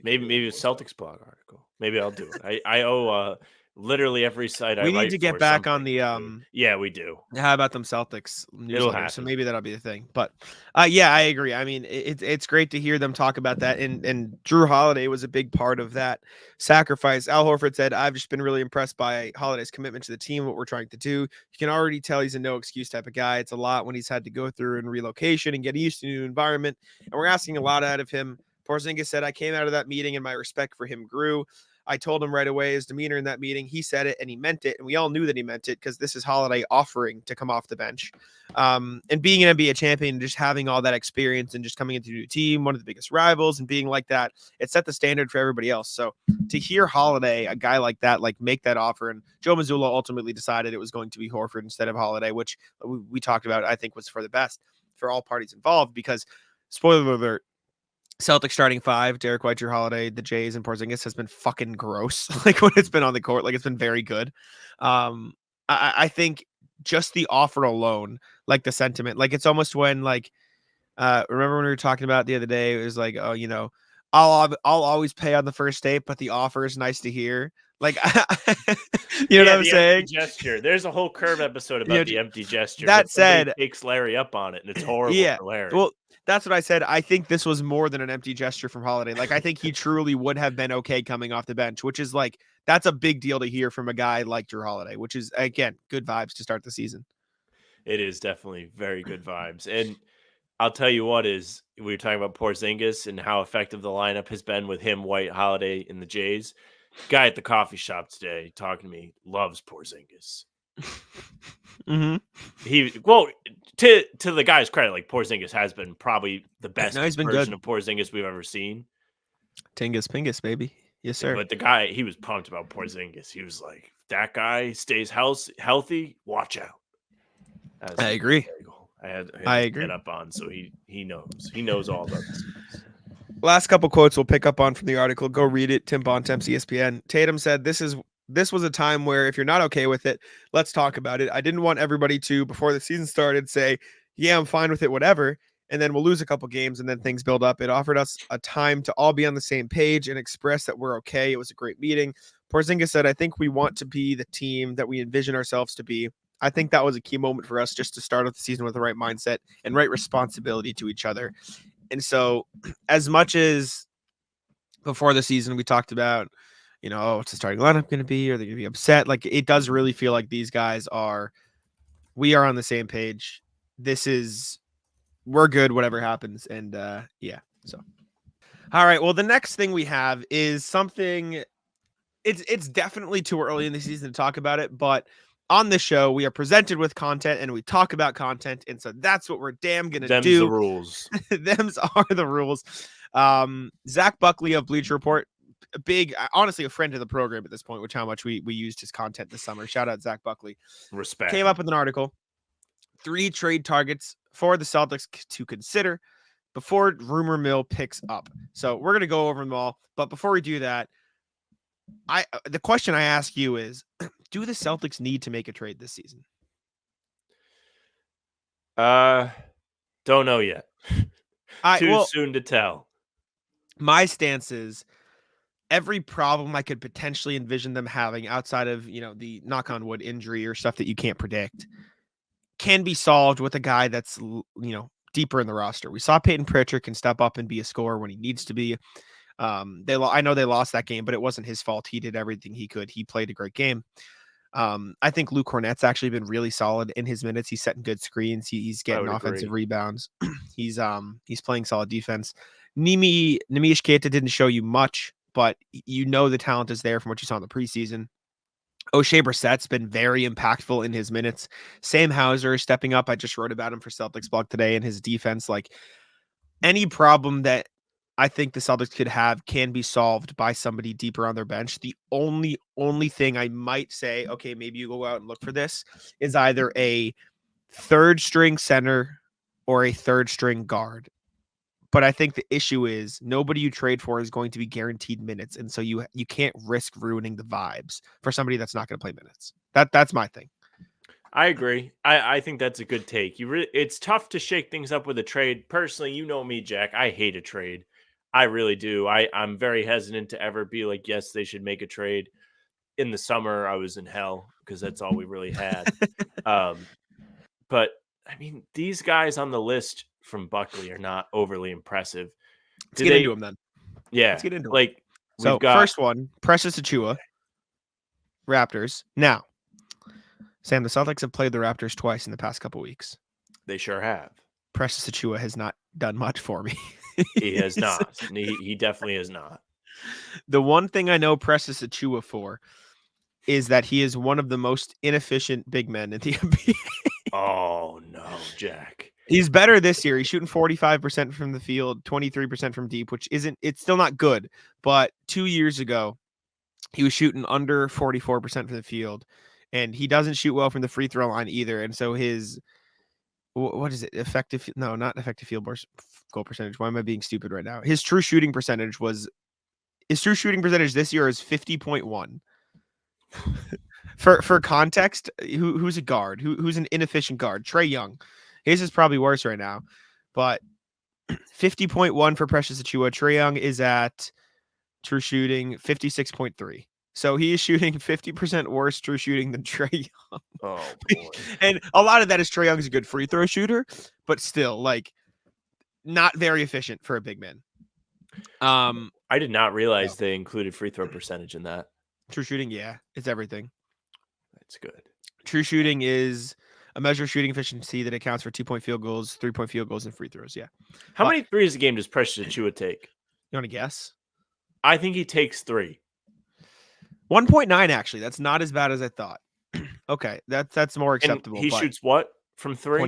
Maybe a Celtics blog article. Maybe I'll do it. I owe literally every site I write. We need to get back on the Yeah, we do. How about them Celtics newsletter? So maybe that'll be the thing. But yeah, I agree. I mean, it's great to hear them talk about that. And Jrue Holiday was a big part of that sacrifice. Al Horford said, "I've just been really impressed by Holiday's commitment to the team, what we're trying to do. You can already tell he's a no excuse type of guy. It's a lot when he's had to go through in relocation and get used to a new environment. And we're asking a lot out of him." Porzingis said, "I came out of that meeting and my respect for him grew. I told him right away his demeanor in that meeting. He said it and he meant it. And we all knew that he meant it because this is Holiday offering to come off the bench. And being an NBA champion, just having all that experience and just coming into a new team, one of the biggest rivals and being like that, it set the standard for everybody else. So to hear Holiday, a guy like that, like make that offer, and Joe Mazzulla ultimately decided it was going to be Horford instead of Holiday, which we talked about, I think was for the best. for all parties involved because, spoiler alert, Celtics starting five, Derek White, Jrue Holiday, the Jays, and Porzingis has been fucking gross. Like when it's been on the court, like it's been very good. I think just the offer alone, like the sentiment, like it's almost when like, remember when we were talking about the other day, it was like, oh, you know, I'll always pay on the first date, but the offer is nice to hear. Like, you know what I'm saying? Gesture. There's a whole Curve episode about the empty gesture. That said, takes Larry up on it, and it's horrible for Larry. Well, that's what I said. I think this was more than an empty gesture from Holiday. Like, I think he truly would have been okay coming off the bench, which is like, that's a big deal to hear from a guy like Jrue Holiday, which is, again, good vibes to start the season. It is definitely very good vibes. And I'll tell you what is, we were talking about Porzingis and how effective the lineup has been with him, White, Holiday, and the Jays. Guy at the coffee shop today talking to me loves Porzingis. Mm-hmm. To the guy's credit, like Porzingis has been probably the best version of Porzingis we've ever seen. Tingus Pingus, baby. Yes, sir. But the guy, he was pumped about Porzingis. He was like, that guy stays healthy, watch out. I agree. I had to get up on, so he knows all about this. Last couple quotes we'll pick up on from the article. Go read it. Tim Bontemps, ESPN. Tatum said, this was a time where if you're not okay with it, let's talk about it. I didn't want everybody to, before the season started, say, yeah, I'm fine with it, whatever. And then we'll lose a couple games and then things build up. It offered us a time to all be on the same page and express that we're okay. It was a great meeting. Porzingis said, I think we want to be the team that we envision ourselves to be. I think that was a key moment for us just to start off the season with the right mindset and right responsibility to each other. And so as much as before the season, we talked about, you know, what's the starting lineup going to be? Are they going to be upset? Like, it does really feel like these guys we are on the same page. We're good, whatever happens. And so. All right. Well, the next thing we have is something, it's definitely too early in the season to talk about it, but on this show, we are presented with content and we talk about content. And so that's what we're damn going to do. The rules. Them's are the rules. Zach Buckley of Bleacher Report, honestly, a friend of the program at this point, which how much we used his content this summer. Shout out Zach Buckley. Respect. Came up with an article, 3 trade targets for the Celtics to consider before rumor mill picks up. So we're going to go over them all. But before we do that, the question I ask you is, do the Celtics need to make a trade this season? Don't know yet. Too soon to tell. My stance is every problem I could potentially envision them having outside of, you know, the knock on wood injury or stuff that you can't predict can be solved with a guy that's, you know, deeper in the roster. We saw Peyton Pritchard can step up and be a scorer when he needs to be. I know they lost that game, but it wasn't his fault. He did everything he could. He played a great game. I think Luke Cornett's actually been really solid in his minutes. He's setting good screens. He's getting offensive rebounds. He's playing solid defense. Nimish Keita didn't show you much, but you know the talent is there from what you saw in the preseason. O'Shea Brissett's been very impactful in his minutes. Sam Hauser is stepping up. I just wrote about him for Celtics Blog today, and his defense, like any problem that I think the Celtics could have can be solved by somebody deeper on their bench. The only thing I might say, okay, maybe you go out and look for this, is either a third string center or a third string guard. But I think the issue is nobody you trade for is going to be guaranteed minutes. And so you can't risk ruining the vibes for somebody that's not going to play minutes. That's my thing. I agree. I think that's a good take. It's tough to shake things up with a trade. Personally, you know me, Jack. I hate a trade. I really do. I'm very hesitant to ever be like, yes, they should make a trade. In the summer, I was in hell because that's all we really had. But I mean, these guys on the list from Buckley are not overly impressive. Let's get into them then. Yeah. Let's get into them. Like, so first one, Precious Achiuwa, Raptors. Now, Sam, the Celtics have played the Raptors twice in the past couple weeks. They sure have. Precious Achiuwa has not done much for me. He has not. He definitely has not. The one thing I know Precious Achiuwa for is that he is one of the most inefficient big men in the NBA. Oh, no, Jack. He's better this year. He's shooting 45% from the field, 23% from deep, which it's still not good. But 2 years ago, he was shooting under 44% from the field, and he doesn't shoot well from the free throw line either. And so his what is it? Effective? No, not effective field goal percentage. Why am I being stupid right now? His true shooting percentage this year is 50.1. For context, who's a guard? Who's an inefficient guard? Trae Young. His is probably worse right now, but 50.1 for Precious Achiuwa. Trae Young is at true shooting 56.3. So he is shooting 50% worse true shooting than Trae Young. Oh boy. And a lot of that is Trae Young is a good free throw shooter, but still like not very efficient for a big man. I did not realize they included free throw percentage in that. True shooting, yeah, it's everything. That's good. True shooting is a measure of shooting efficiency that accounts for 2-point field goals, 3-point field goals, and free throws. Yeah. How many threes a game does Precious Achiuwa take? You want to guess? I think he takes 3. 1.9 actually. That's not as bad as I thought. Okay, that's more acceptable. And he shoots what from 3?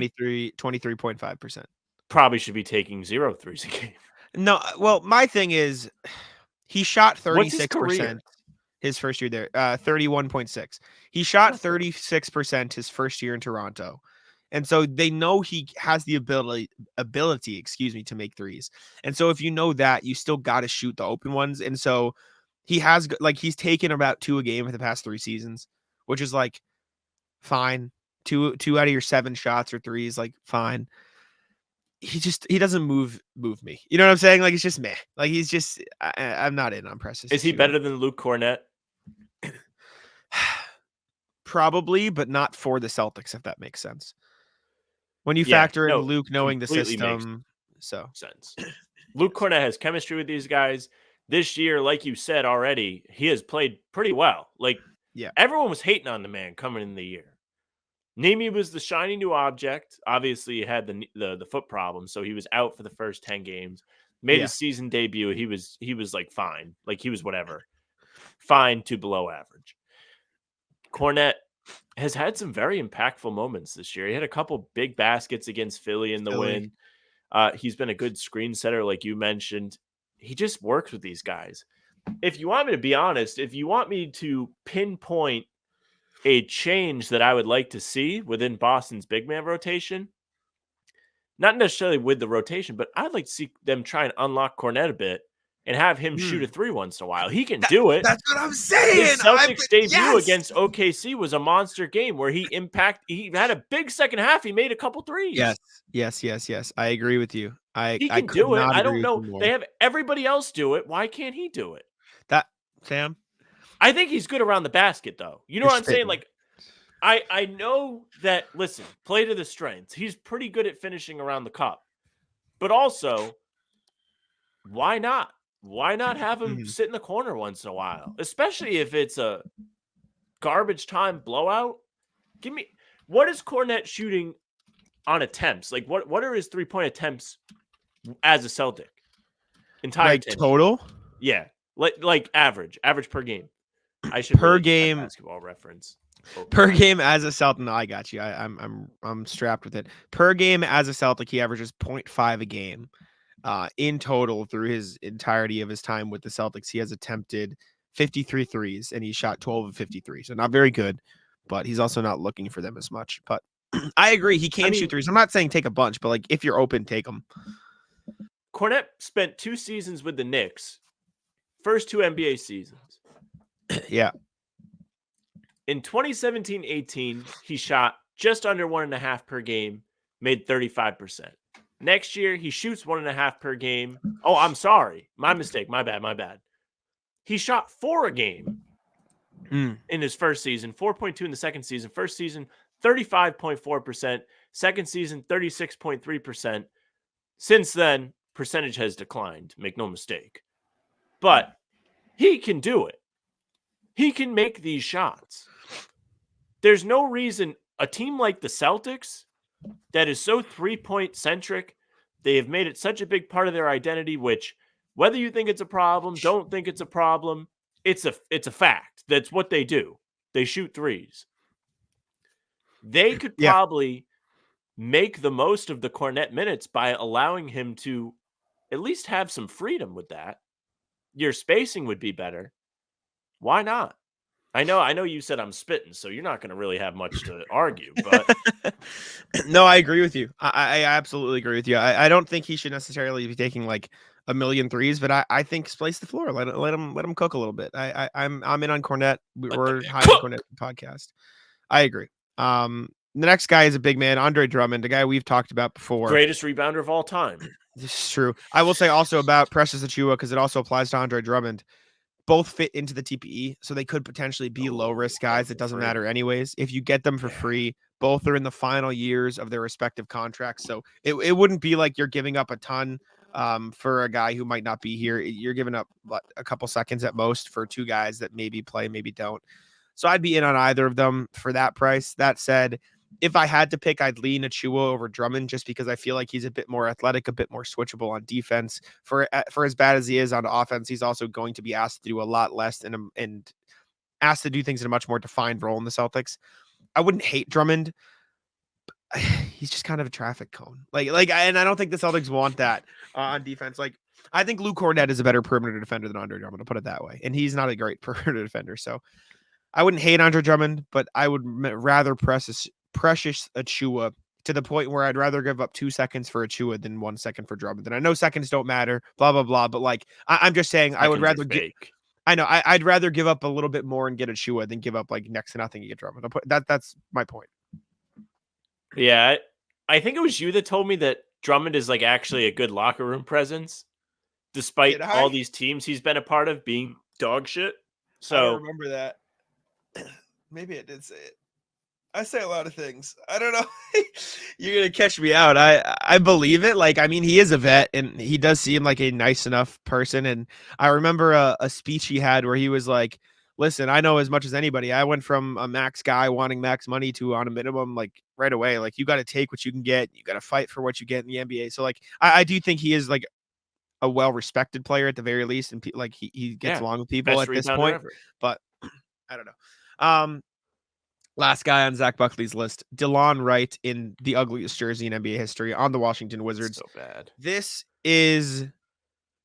23.5%. Probably should be taking 0 threes a game. No, well, my thing is he shot 36% What's his first year there. 31.6. He shot 36% his first year in Toronto. And so they know he has the ability, to make threes. And so if you know that, you still got to shoot the open ones. And so he's taken about 2 a game for the past 3 seasons, which is like fine. 2 out of your 7 shots or threes, like fine. He doesn't move me. You know what I'm saying? Like it's just meh. Like he's just I'm not in on Precious. Is he better than Luke Cornett? Probably, but not for the Celtics, if that makes sense. When you factor in Luke knowing the system, so sense. Luke Cornett has chemistry with these guys. This year, like you said already, he has played pretty well. Like, everyone was hating on the man coming in the year. Nemi was the shiny new object. Obviously, he had the foot problem, so he was out for the first 10 games. Made his season debut. He was like fine. Like he was whatever. Fine to below average. Cornett has had some very impactful moments this year. He had a couple big baskets against Philly in the win. He's been a good screen setter, like you mentioned. He just works with these guys. If you want me to be honest, if you want me to pinpoint a change that I would like to see within Boston's big man rotation, not necessarily with the rotation, but I'd like to see them try and unlock Cornett a bit and have him shoot a 3 once in a while. He can do it. That's what I'm saying. His Celtics debut against OKC was a monster game where he had a big second half. He made a couple threes. Yes. I agree with you. He can do it. I don't know. They have everybody else do it. Why can't he do it? Sam? I think he's good around the basket, though. You know what I'm saying? Like, I know that, listen, play to the strengths. He's pretty good at finishing around the cup. But also, why not? Why not have him sit in the corner once in a while? Especially if it's a garbage time blowout. What is Cornett shooting on attempts? Like, what are his 3-point attempts as a Celtic? Entire total? Yeah. Like average per game. I should per game basketball reference. Per game as a Celtic. No, I got you. I'm strapped with it. Per game as a Celtic, he averages 0.5 a game. In total, through his entirety of his time with the Celtics, he has attempted 53 threes and he shot 12 of 53. So not very good, but he's also not looking for them as much. But I agree, he can shoot threes. I'm not saying take a bunch, but like if you're open, take them. Cornett spent 2 seasons with the Knicks, first 2 NBA seasons. Yeah. In 2017-18, he shot just under 1.5 per game, made 35%. Next year, he shoots 1.5 per game. Oh, I'm sorry. My mistake. My bad. He shot 4 a game in his first season, 4.2 in the second season. First season, 35.4%. Second season, 36.3%. Since then, percentage has declined. Make no mistake. But he can do it. He can make these shots. There's no reason a team like the Celtics that is so 3-point centric, they have made it such a big part of their identity, which whether you think it's a problem, don't think it's a problem, it's a fact. That's what they do. They shoot threes. They could probably make the most of the Cornett minutes by allowing him to at least have some freedom with that. Your spacing would be better. Why not? I know you said I'm spitting, so you're not going to really have much to argue, but No, I agree with you. I absolutely agree with you. I don't think he should necessarily be taking like a million threes, but I think space the floor. Let him cook a little bit. I'm in on Cornette. We're man high on cook. Cornette podcast. I agree. The next guy is a big man, Andre Drummond, a guy we've talked about before. Greatest rebounder of all time. This is true. I will say also about Precious Achiuwa, because it also applies to Andre Drummond. Both fit into the TPE, so they could potentially be low risk guys. It doesn't matter anyways. If you get them for free, both are in the final years of their respective contracts. So it wouldn't be like you're giving up a ton for a guy who might not be here. You're giving up a couple seconds at most for two guys that maybe play, maybe don't. So I'd be in on either of them for that price. That said, if I had to pick, I'd lean Achiuwa over Drummond just because I feel like he's a bit more athletic, a bit more switchable on defense. For as bad as he is on offense, he's also going to be asked to do a lot less and asked to do things in a much more defined role in the Celtics. I wouldn't hate Drummond. He's just kind of a traffic cone. And I don't think the Celtics want that on defense. Like, I think Luke Cornette is a better perimeter defender than Andre Drummond, to put it that way. And he's not a great perimeter defender. So I wouldn't hate Andre Drummond, but I would rather Precious Achiuwa to the point where I'd rather give up 2 seconds for Achiuwa than 1 second for Drummond. And I know seconds don't matter, blah, blah, blah. But like, I'm just saying I would rather I'd rather give up a little bit more and get Achiuwa than give up like next to nothing and get Drummond. That's my point. Yeah. I think it was you that told me that Drummond is like actually a good locker room presence, despite all these teams he's been a part of being dog shit. So I don't remember that. Maybe I did say it. I say a lot of things. I don't know. You're gonna catch me out. I believe it. Like, I mean, he is a vet, and he does seem like a nice enough person. And I remember a speech he had where he was like, "Listen, I know as much as anybody. I went from a max guy wanting max money to on a minimum, like right away. Like, you got to take what you can get. You got to fight for what you get in the NBA. So, like, I do think he is like a well-respected player at the very least, and like he gets along with people at this point. Ever. But I don't know. Last guy on Zach Buckley's list, DeLon Wright in the ugliest jersey in NBA history on the Washington Wizards. So bad. This is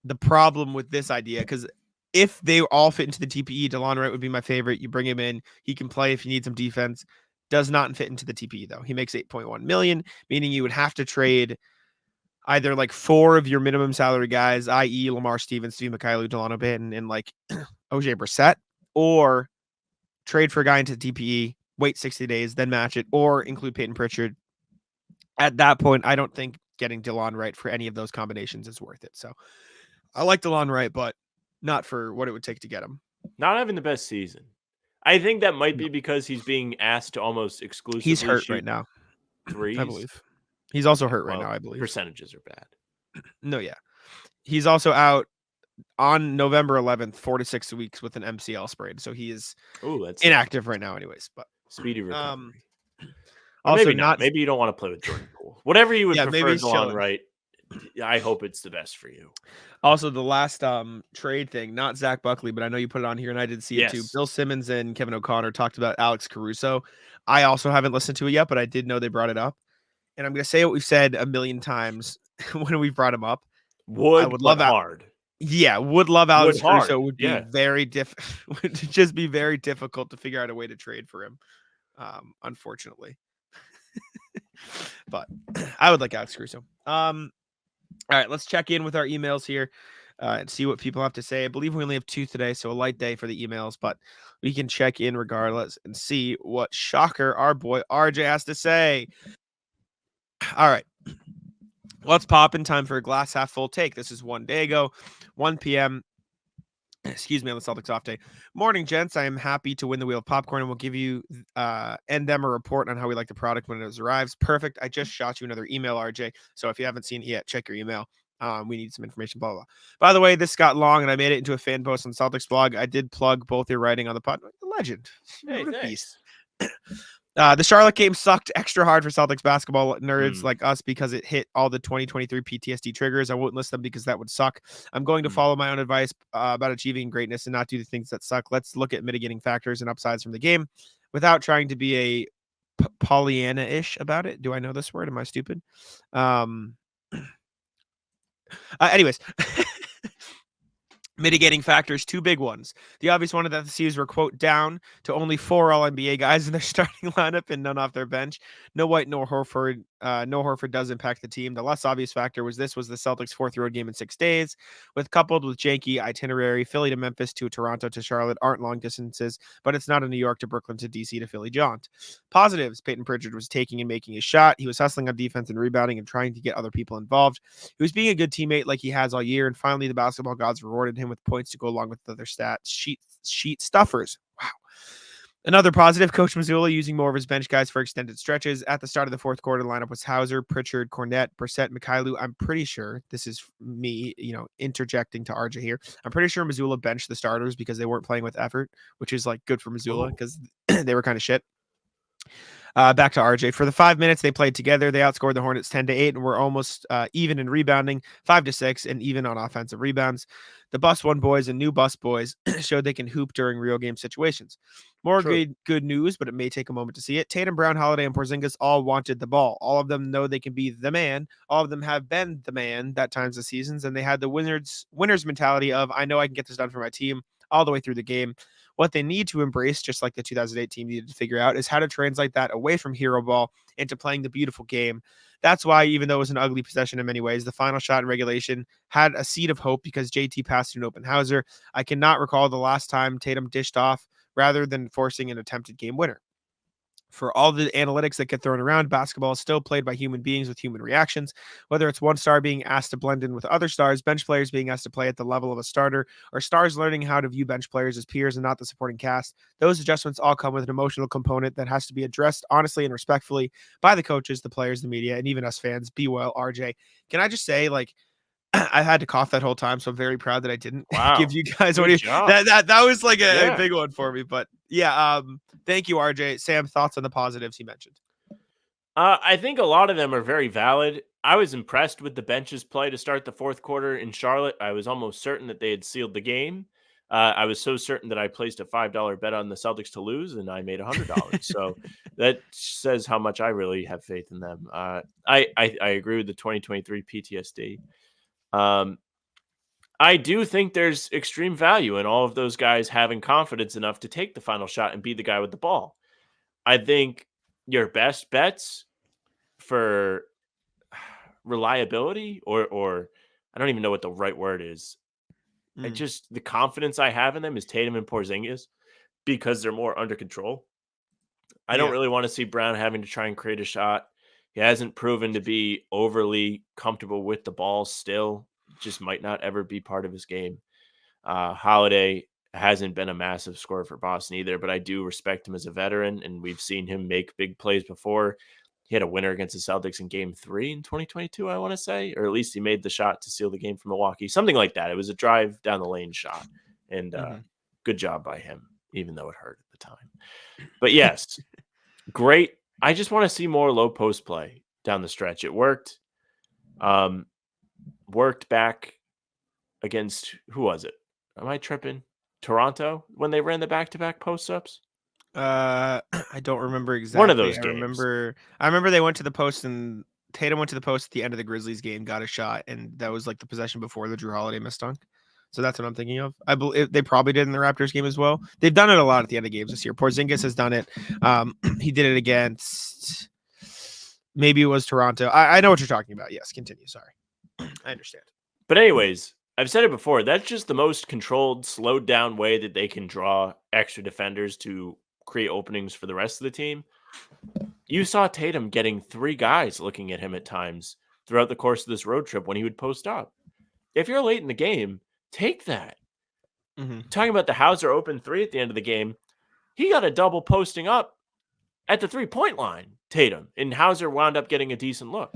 the problem with this idea, because if they all fit into the TPE, DeLon Wright would be my favorite. You bring him in, he can play if you need some defense. Does not fit into the TPE though. He makes $8.1 million, meaning you would have to trade either like 4 of your minimum salary guys, i.e. Lamar Stevens, Steve Mikhailuk, Delano Banton, and like OJ Brissett, or trade for a guy into the TPE, wait 60 days, then match it, or include Peyton Pritchard. At that point, I don't think getting DeLon Wright for any of those combinations is worth it. So I like DeLon Wright, but not for what it would take to get him. Not having the best season. I think that might be because he's being asked to almost exclusively He's hurt right now. Threes. I believe. He's also hurt right now, I believe. Percentages are bad. No, yeah. He's also out on November 11th, 4 to 6 weeks with an MCL sprain. So he is inactive right now anyways. But speedy recovery. Also maybe not. Maybe you don't want to play with Jordan Poole. Whatever you would prefer, DeLon Wright. I hope it's the best for you. Also, the last trade thing, not Zach Buckley, but I know you put it on here and I did see it too. Bill Simmons and Kevin O'Connor talked about Alex Caruso. I also haven't listened to it yet, but I did know they brought it up. And I'm going to say what we've said a million times when we've brought him up. I would love hard. Yeah, would love Alex Caruso. Would be would just be very difficult to figure out a way to trade for him, unfortunately. But I would like Alex Caruso. All right, let's check in with our emails here and see what people have to say. I believe we only have 2 today, so a light day for the emails, but we can check in regardless and see what shocker our boy RJ has to say. All right. Let's pop in time for a glass half full take. This is one day ago, 1 p.m. Excuse me, on the Celtics off day. Morning, gents. I am happy to win the wheel of popcorn, and we'll give you and them a report on how we like the product when it arrives. Perfect. I just shot you another email, RJ. So if you haven't seen it yet, check your email. We need some information, blah, blah, blah. By the way, this got long, and I made it into a fan post on Celtics blog. I did plug both your writing on the pod. Legend. Hey, thanks. The Charlotte game sucked extra hard for Celtics basketball nerds like us because it hit all the 2023 PTSD triggers. I won't list them because that would suck. I'm going to follow my own advice about achieving greatness and not do the things that suck. Let's look at mitigating factors and upsides from the game without trying to be a Pollyanna-ish about it. Do I know this word? Am I stupid? Anyways, Mitigating factors, two big ones. The obvious one that the C's were, quote, down to only 4 All-NBA guys in their starting lineup and none off their bench. No White, no Horford. No Horford does impact the team. The less obvious factor was the Celtics' 4th road game in 6 days, coupled with janky itinerary. Philly to Memphis to Toronto to Charlotte aren't long distances, but it's not a New York to Brooklyn to DC to Philly jaunt. Positives, Peyton Pritchard was taking and making his shot. He was hustling on defense and rebounding and trying to get other people involved. He was being a good teammate like he has all year, and finally the basketball gods rewarded him with points to go along with other stats. Sheet stuffers. Wow. Another positive, Coach Mazzulla using more of his bench guys for extended stretches. At the start of the fourth quarter, the lineup was Hauser, Pritchard, Cornette, Brissett, Mikhailu. I'm pretty sure, this is me, interjecting to RJ here. I'm pretty sure Mazzulla benched the starters because they weren't playing with effort, which is like good for Mazzulla because they were kind of shit. Back to RJ. For the 5 minutes they played together, they outscored the Hornets 10-8 and were almost even in rebounding, 5-6, and even on offensive rebounds. The Bus One boys and new Bus boys showed they can hoop during real game situations. More good news, but it may take a moment to see it. Tatum, Brown, Holiday, and Porzingis all wanted the ball. All of them know they can be the man. All of them have been the man that times the seasons, and they had the winners mentality of, I know I can get this done for my team all the way through the game. What they need to embrace, just like the 2008 team needed to figure out, is how to translate that away from hero ball into playing the beautiful game. That's why, even though it was an ugly possession in many ways, the final shot in regulation had a seed of hope because JT passed to an open Hauser. I cannot recall the last time Tatum dished off rather than forcing an attempted game winner. For all the analytics that get thrown around, basketball is still played by human beings with human reactions. Whether it's one star being asked to blend in with other stars, bench players being asked to play at the level of a starter, or stars learning how to view bench players as peers and not the supporting cast, those adjustments all come with an emotional component that has to be addressed honestly and respectfully by the coaches, the players, the media, and even us fans. Be well, RJ. Can I just say, I had to cough that whole time, so I'm very proud that I didn't give you guys what that was like a big one for me. But yeah, thank you, RJ. Sam, thoughts on the positives he mentioned? I think a lot of them are very valid. I was impressed with the bench's play to start the fourth quarter in Charlotte. I was almost certain that they had sealed the game. I was so certain that I placed a $5 bet on the Celtics to lose, and I made $100. So that says how much I really have faith in them. I agree with the 2023 PTSD. I do think there's extreme value in all of those guys having confidence enough to take the final shot and be the guy with the ball. I think your best bets for reliability or I don't even know what the right word is. Just the confidence I have in them is Tatum and Porzingis because they're more under control. I don't really want to see Brown having to try and create a shot. He hasn't proven to be overly comfortable with the ball still. Just might not ever be part of his game. Holiday hasn't been a massive scorer for Boston either, but I do respect him as a veteran, and we've seen him make big plays before. He had a winner against the Celtics in Game 3 in 2022, I want to say, or at least he made the shot to seal the game for Milwaukee, something like that. It was a drive down the lane shot, and good job by him, even though it hurt at the time. But yes, great. I just want to see more low post play down the stretch. It worked. Worked back against, who was it? Am I tripping? Toronto when they ran the back-to-back post-ups? I don't remember exactly. One of those games. I remember they went to the post and Tatum went to the post at the end of the Grizzlies game, got a shot, and that was like the possession before the Jrue Holiday missed dunk. So that's what I'm thinking of. I believe they probably did in the Raptors game as well. They've done it a lot at the end of games this year. Porzingis has done it. He did it against, maybe it was Toronto. I know what you're talking about. Yes, continue. Sorry. I understand. But anyways, I've said it before. That's just the most controlled, slowed down way that they can draw extra defenders to create openings for the rest of the team. You saw Tatum getting 3 guys looking at him at times throughout the course of this road trip when he would post up. If you're late in the game, take that. Talking about the Hauser open 3 at the end of the game, he got a double posting up at the 3-point line, Tatum, and Hauser wound up getting a decent look.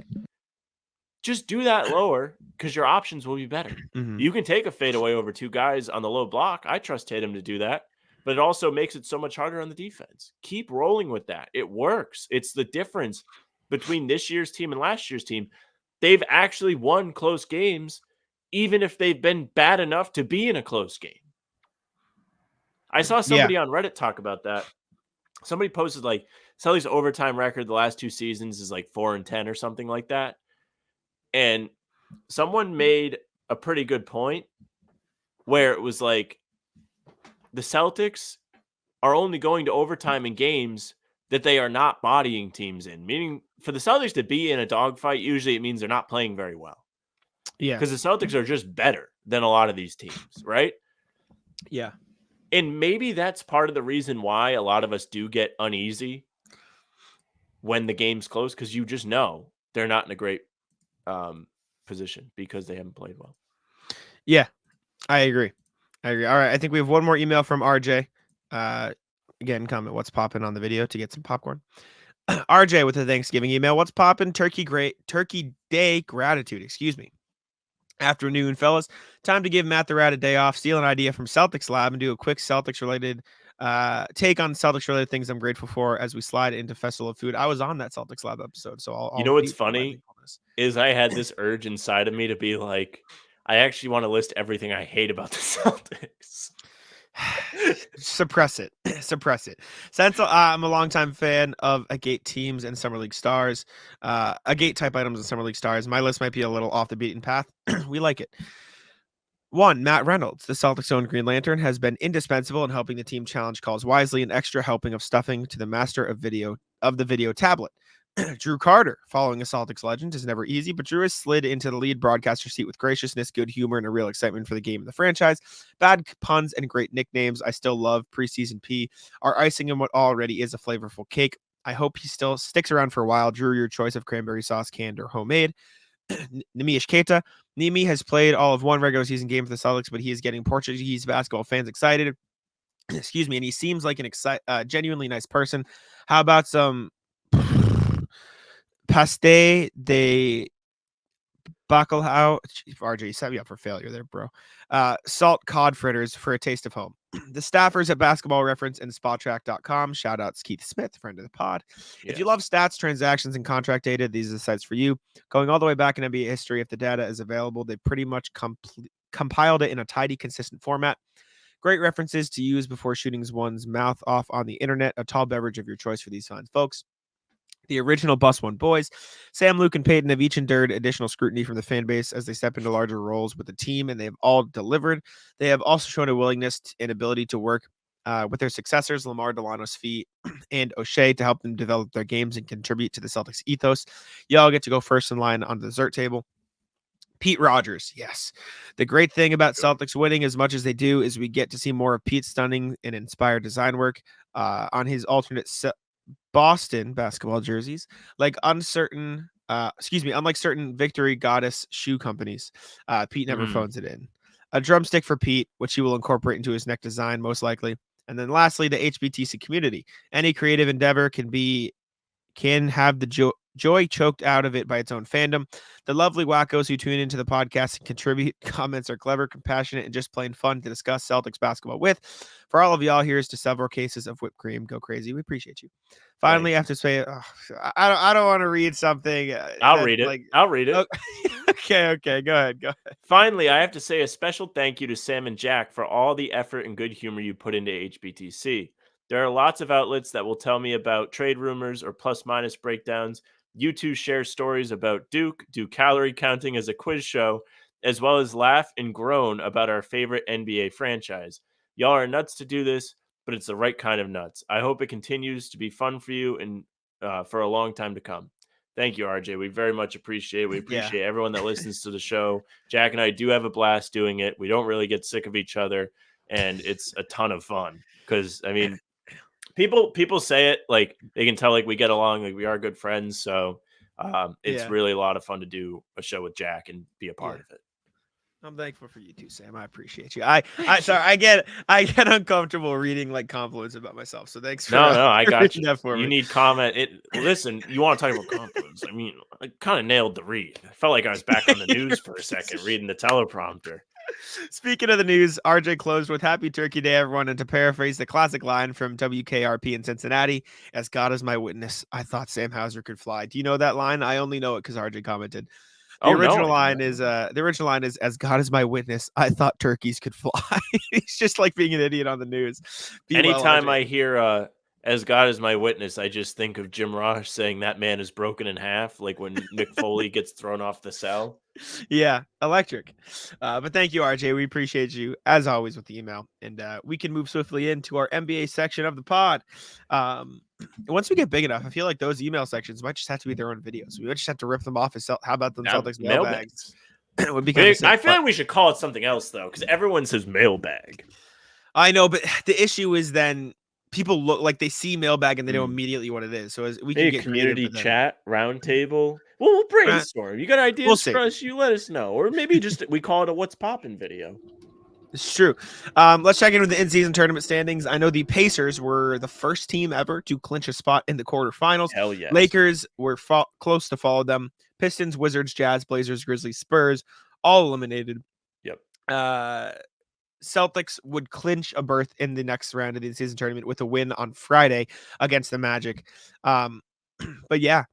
Just do that lower because your options will be better. You can take a fadeaway over 2 guys on the low block. I trust Tatum to do that, but it also makes it so much harder on the defense. Keep rolling with that. It works. It's the difference between this year's team and last year's team. They've actually won close games, even if they've been bad enough to be in a close game. I saw somebody on Reddit talk about that. Somebody posted like Celtics' overtime record the last 2 seasons is like 4-10 or something like that. And someone made a pretty good point. where it was like the Celtics are only going to overtime in games that they are not bodying teams in. Meaning for the Celtics to be in a dogfight, usually it means they're not playing very well. Yeah. Because the Celtics are just better than a lot of these teams, right? Yeah. And maybe that's part of the reason why a lot of us do get uneasy when the game's close, because you just know they're not in a great position because they haven't played well. Yeah. I agree. All right. I think we have one more email from RJ. Again, comment what's popping on the video to get some popcorn. RJ with a Thanksgiving email. What's popping? Turkey Day gratitude. Excuse me. Afternoon, fellas. Time to give Matt the Rat a day off, steal an idea from Celtics Lab, and do a quick Celtics related take on Celtics related things I'm grateful for as we slide into Festival of Food. I was on that Celtics Lab episode, so I'll You know what's be my funny thankfulness. is I had this urge inside of me to be like, I actually want to list everything I hate about the Celtics. Suppress it. Suppress it. Since I'm a longtime fan of Agate teams and Summer League stars, Agate type items and Summer League stars, my list might be a little off the beaten path. We like it. 1. Matt Reynolds, the Celtics' own Green Lantern, has been indispensable in helping the team challenge calls wisely, an extra helping of stuffing to the master of the video tablet. Jrue Carter, following a Celtics legend, is never easy, but Jrue has slid into the lead broadcaster seat with graciousness, good humor, and a real excitement for the game and the franchise. Bad puns and great nicknames. I still love Preseason P, are icing in what already is a flavorful cake. I hope he still sticks around for a while. Jrue, your choice of cranberry sauce, canned or homemade. Nemish Keita. Nemi has played all of one regular season game for the Celtics, but he is getting Portuguese basketball fans excited. Excuse me, and he seems like an genuinely nice person. How about some Paste de Bacalhau? RJ, you set me up for failure there, bro. Salt cod fritters for a taste of home. The staffers at Basketball Reference and SpotTrack.com. Shout outs Keith Smith, friend of the pod. If you love stats, transactions, and contract data, these are the sites for you. Going all the way back in NBA history, if the data is available, they pretty much compiled it in a tidy, consistent format. Great references to use before shooting one's mouth off on the internet. A tall beverage of your choice for these fine folks. The original Bus One boys, Sam, Luke, and Peyton, have each endured additional scrutiny from the fan base as they step into larger roles with the team, and they have all delivered. They have also shown a willingness and ability to work with their successors, Lamar, Delano, Svi, and O'Shea, to help them develop their games and contribute to the Celtics ethos. Y'all get to go first in line on the dessert table. Pete Rogers, yes. The great thing about Celtics winning as much as they do is we get to see more of Pete's stunning and inspired design work on his alternate Boston basketball jerseys, unlike certain Victory Goddess shoe companies. Pete never phones it in. A drumstick for Pete, which he will incorporate into his neck design, most likely. And then lastly, the HBTC community. Any creative endeavor can have the joy choked out of it by its own fandom. The lovely wackos who tune into the podcast and contribute comments are clever, compassionate, and just plain fun to discuss Celtics basketball with. For all of y'all, here's to several cases of whipped cream. Go crazy. We appreciate you. Finally, I have to say, I don't want to read something. I'll read it. I'll read it. Okay. Go ahead. Finally, I have to say a special thank you to Sam and Jack for all the effort and good humor you put into HBTC. There are lots of outlets that will tell me about trade rumors or plus-minus breakdowns. You two share stories about Duke, do calorie counting as a quiz show, as well as laugh and groan about our favorite NBA franchise. Y'all are nuts to do this, but it's the right kind of nuts. I hope it continues to be fun for you and for a long time to come. Thank you, RJ. We very much appreciate it. We appreciate everyone that listens to the show. Jack and I do have a blast doing it. We don't really get sick of each other, and it's a ton of fun because, I mean, people say it like they can tell like we get along, like we are good friends. So it's really a lot of fun to do a show with Jack and be a part of it. I'm thankful for you too, Sam. I appreciate you. I get uncomfortable reading like compliments about myself. So thanks for I got you. That for you me. Need comment. Listen, you want to talk about compliments? I mean, I kind of nailed the read. I felt like I was back on the news for a second, reading the teleprompter. Speaking of the news, RJ closed with "Happy Turkey Day, everyone," and to paraphrase the classic line from WKRP in Cincinnati, "As God is my witness, I thought Sam Hauser could fly." Do you know that line? I only know it because RJ commented. The original line is "As God is my witness, I thought turkeys could fly." He's just like being an idiot on the news. Anytime I hear "As God is my witness," I just think of Jim Ross saying that man is broken in half, like when Mick Foley gets thrown off the cell. Yeah, electric. But thank you, RJ. We appreciate you as always with the email, and we can move swiftly into our NBA section of the pod. Once we get big enough, I feel like those email sections might just have to be their own videos. We might just have to rip them off as how about them Celtics mailbags? It would be kind of sick. I feel like we should call it something else though, because everyone says mailbag. I know, but the issue is then people look like they see mailbag and they know immediately what it is. So as we can get community creative, chat roundtable. Well, we'll brainstorm. You got ideas We'll for us? You let us know, or maybe just we call it a "What's Poppin" video. It's true. Let's check in with the in-season tournament standings. I know the Pacers were the first team ever to clinch a spot in the quarterfinals. Hell yes. Lakers were close to follow them. Pistons, Wizards, Jazz, Blazers, Grizzlies, Spurs, all eliminated. Yep. Celtics would clinch a berth in the next round of the in-season tournament with a win on Friday against the Magic. But yeah,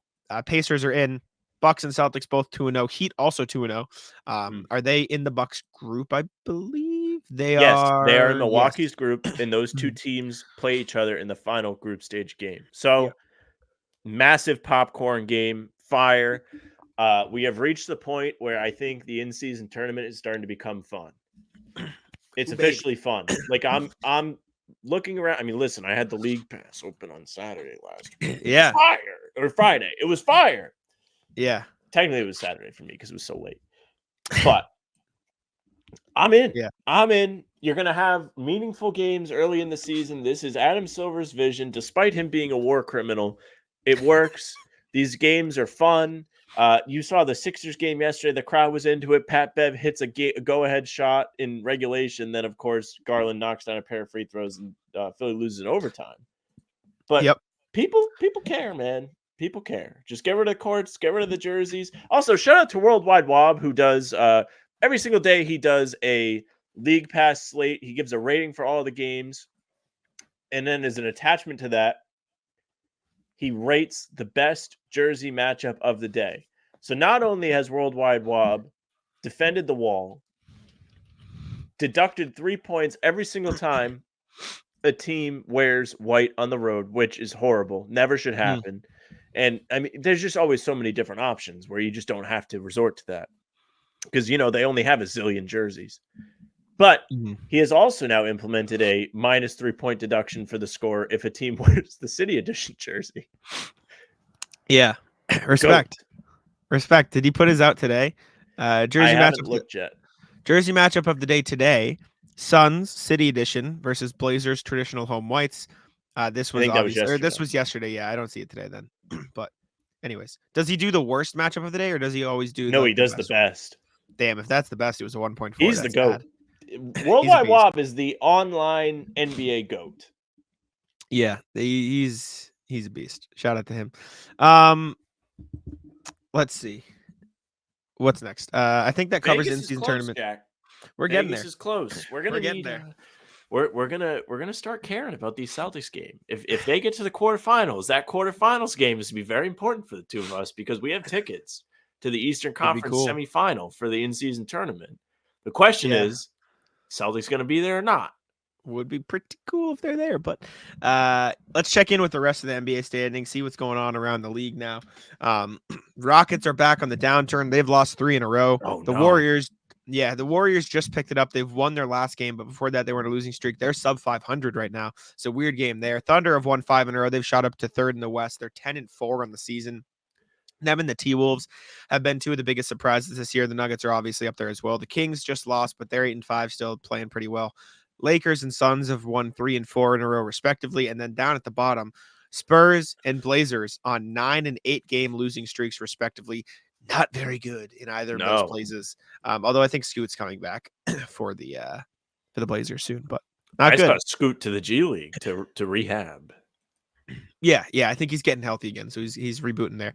Pacers are in. Bucks and Celtics both 2-0. Heat also 2-0. Are they in the Bucks group? I believe they are. They are in Milwaukee's group, and those two teams play each other in the final group stage game. So, massive popcorn game, fire. We have reached the point where I think the in-season tournament is starting to become fun. It's officially fun. Like I'm looking around. I mean, listen, I had the league pass open on Saturday last week. Yeah, fire or Friday. It was fire. Yeah, technically it was Saturday for me because it was so late. But I'm in. Yeah, I'm in. You're gonna have meaningful games early in the season. This is Adam Silver's vision. Despite him being a war criminal, it works. These games are fun. You saw the Sixers game yesterday. The crowd was into it. Pat Bev hits a go-ahead shot in regulation. Then, of course, Garland knocks down a pair of free throws, and Philly loses in overtime. But people care, man. People care. Just get rid of the courts. Get rid of the jerseys. Also, shout out to Worldwide Wob, who does every single day. He does a league pass slate. He gives a rating for all the games, and then as an attachment to that, he rates the best jersey matchup of the day. So not only has Worldwide Wob defended the wall, deducted 3 points every single time a team wears white on the road, which is horrible. Never should happen. And I mean, there's just always so many different options where you just don't have to resort to that because, you know, they only have a zillion jerseys. But he has also now implemented a minus 3 point deduction for the score if a team wears the City Edition jersey. Yeah. Respect. Respect. Did he put his out today? Jersey matchup of the day today. Suns City Edition versus Blazers traditional home whites. This was yesterday. Yeah, I don't see it today then. But anyways, does he do the worst matchup of the day or does he always do he does the best. Damn, if that's the best, it was a 1.4. He's the GOAT. Worldwide Wob is the online NBA GOAT. Yeah, he's a beast. Shout out to him. Let's see. What's next? I think that covers in-season tournament. Jack. We're getting there. This is close. We're getting there. We're gonna start caring about these Celtics game. If they get to the quarterfinals, that quarterfinals game is to be very important for the two of us because we have tickets to the Eastern Conference semifinal for the in-season tournament. The question is, Celtics going to be there or not? Would be pretty cool if they're there. But let's check in with the rest of the NBA standings, see what's going on around the league now. Rockets are back on the downturn. They've lost 3 in a row. Warriors, the Warriors just picked it up. They've won their last game, but before that, they were in a losing streak. They're sub 500 right now. It's a weird game there. Thunder have won 5 in a row. They've shot up to 3rd in the West. They're 10-4 on the season. Them and the T-Wolves have been two of the biggest surprises this year. The Nuggets are obviously up there as well. The Kings just lost, but they're 8-5, still playing pretty well. Lakers and Suns have won 3 and 4 in a row, respectively. And then down at the bottom, Spurs and Blazers on 9 and 8 game losing streaks, respectively. Not very good in either of those places. Although I think Scoot's coming back for the Blazers soon, but not good. I thought Scoot to the G League to rehab. Yeah, I think he's getting healthy again, so he's rebooting there.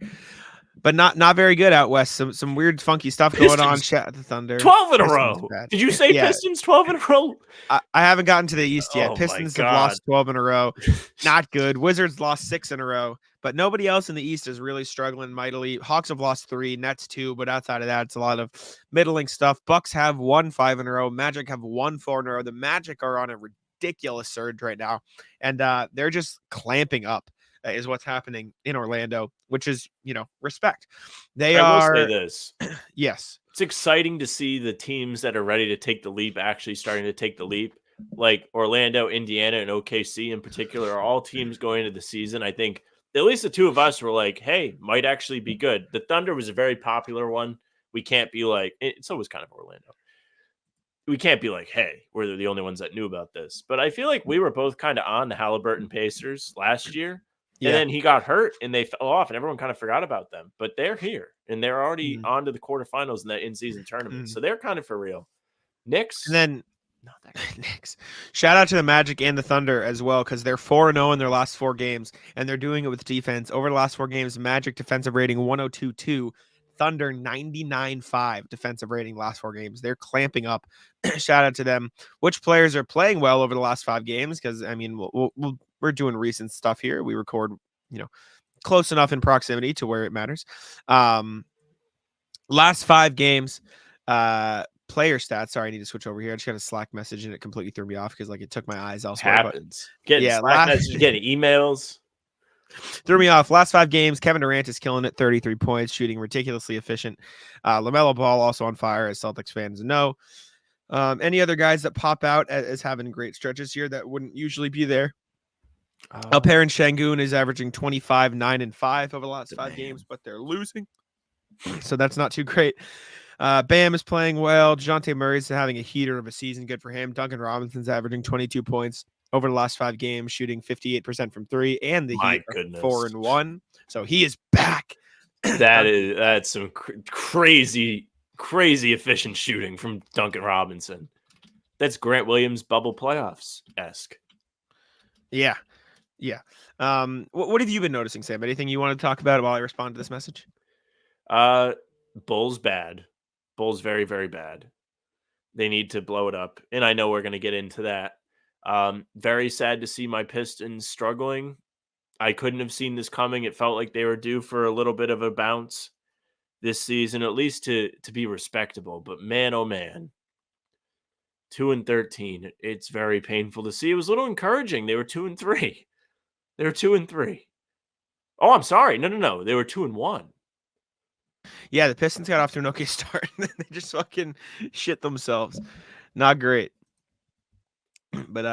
But not very good out west. Some weird, funky stuff going on. Shout out the Thunder. 12 in a row. Did you say Pistons 12 in a row? I haven't gotten to the East yet. Pistons have lost 12 in a row. Not good. Wizards lost 6 in a row. But nobody else in the East is really struggling mightily. Hawks have lost 3, Nets 2. But outside of that, it's a lot of middling stuff. Bucks have won 5 in a row. Magic have won 4 in a row. The Magic are on a ridiculous surge right now. And they're just clamping up. is what's happening in Orlando, which is, respect. They I will are. say this. Yes. It's exciting to see the teams that are ready to take the leap actually starting to take the leap. Like Orlando, Indiana, and OKC in particular are all teams going into the season. I think at least the two of us were like, hey, might actually be good. The Thunder was a very popular one. We can't be like, it's always kind of Orlando. We can't be like, hey, we're the only ones that knew about this. But I feel like we were both kind of on the Halliburton Pacers last year. Yeah. And then he got hurt and they fell off and everyone kind of forgot about them. But they're here and they're already on to the quarterfinals in that in-season tournament. So they're kind of for real. Knicks. And then Knicks. Shout out to the Magic and the Thunder as well, because they're 4-0 in their last 4 games, and they're doing it with defense. Over the last 4 games, Magic defensive rating 102.2, Thunder 99.5 defensive rating last 4 games. They're clamping up. Shout out to them. Which players are playing well over the last 5 games? Because I mean, we're doing recent stuff here. We record, close enough in proximity to where it matters. Last 5 games, player stats. Sorry, I need to switch over here. I just got a Slack message and it completely threw me off because it took my eyes elsewhere. Happens. Getting Slack messages, getting emails. Threw me off. Last 5 games, Kevin Durant is killing it, 33 points, shooting ridiculously efficient. LaMelo Ball also on fire, as Celtics fans know. Any other guys that pop out as having great stretches here that wouldn't usually be there? Alperen Şengün is averaging 25, 9, and 5 over the last 5 games, but they're losing. So that's not too great. Bam is playing well. DeJounte Murray's having a heater of a season. Good for him. Duncan Robinson's averaging 22 points over the last 5 games, shooting 58% from 3, and the Heat are 4-1. So he is back. That's some crazy efficient shooting from Duncan Robinson. That's Grant Williams bubble playoffs-esque. Yeah. What have you been noticing, Sam? Anything you want to talk about while I respond to this message? Bulls bad. Bulls very, very bad. They need to blow it up. And I know we're going to get into that. Very sad to see my Pistons struggling. I couldn't have seen this coming. It felt like they were due for a little bit of a bounce this season, at least to be respectable. But man, oh man, 2-13. It's very painful to see. It was a little encouraging. They were 2-3. They were 2-3. Oh, I'm sorry. No. They were 2-1. Yeah, the Pistons got off to an okay start. They just fucking shit themselves. Not great. But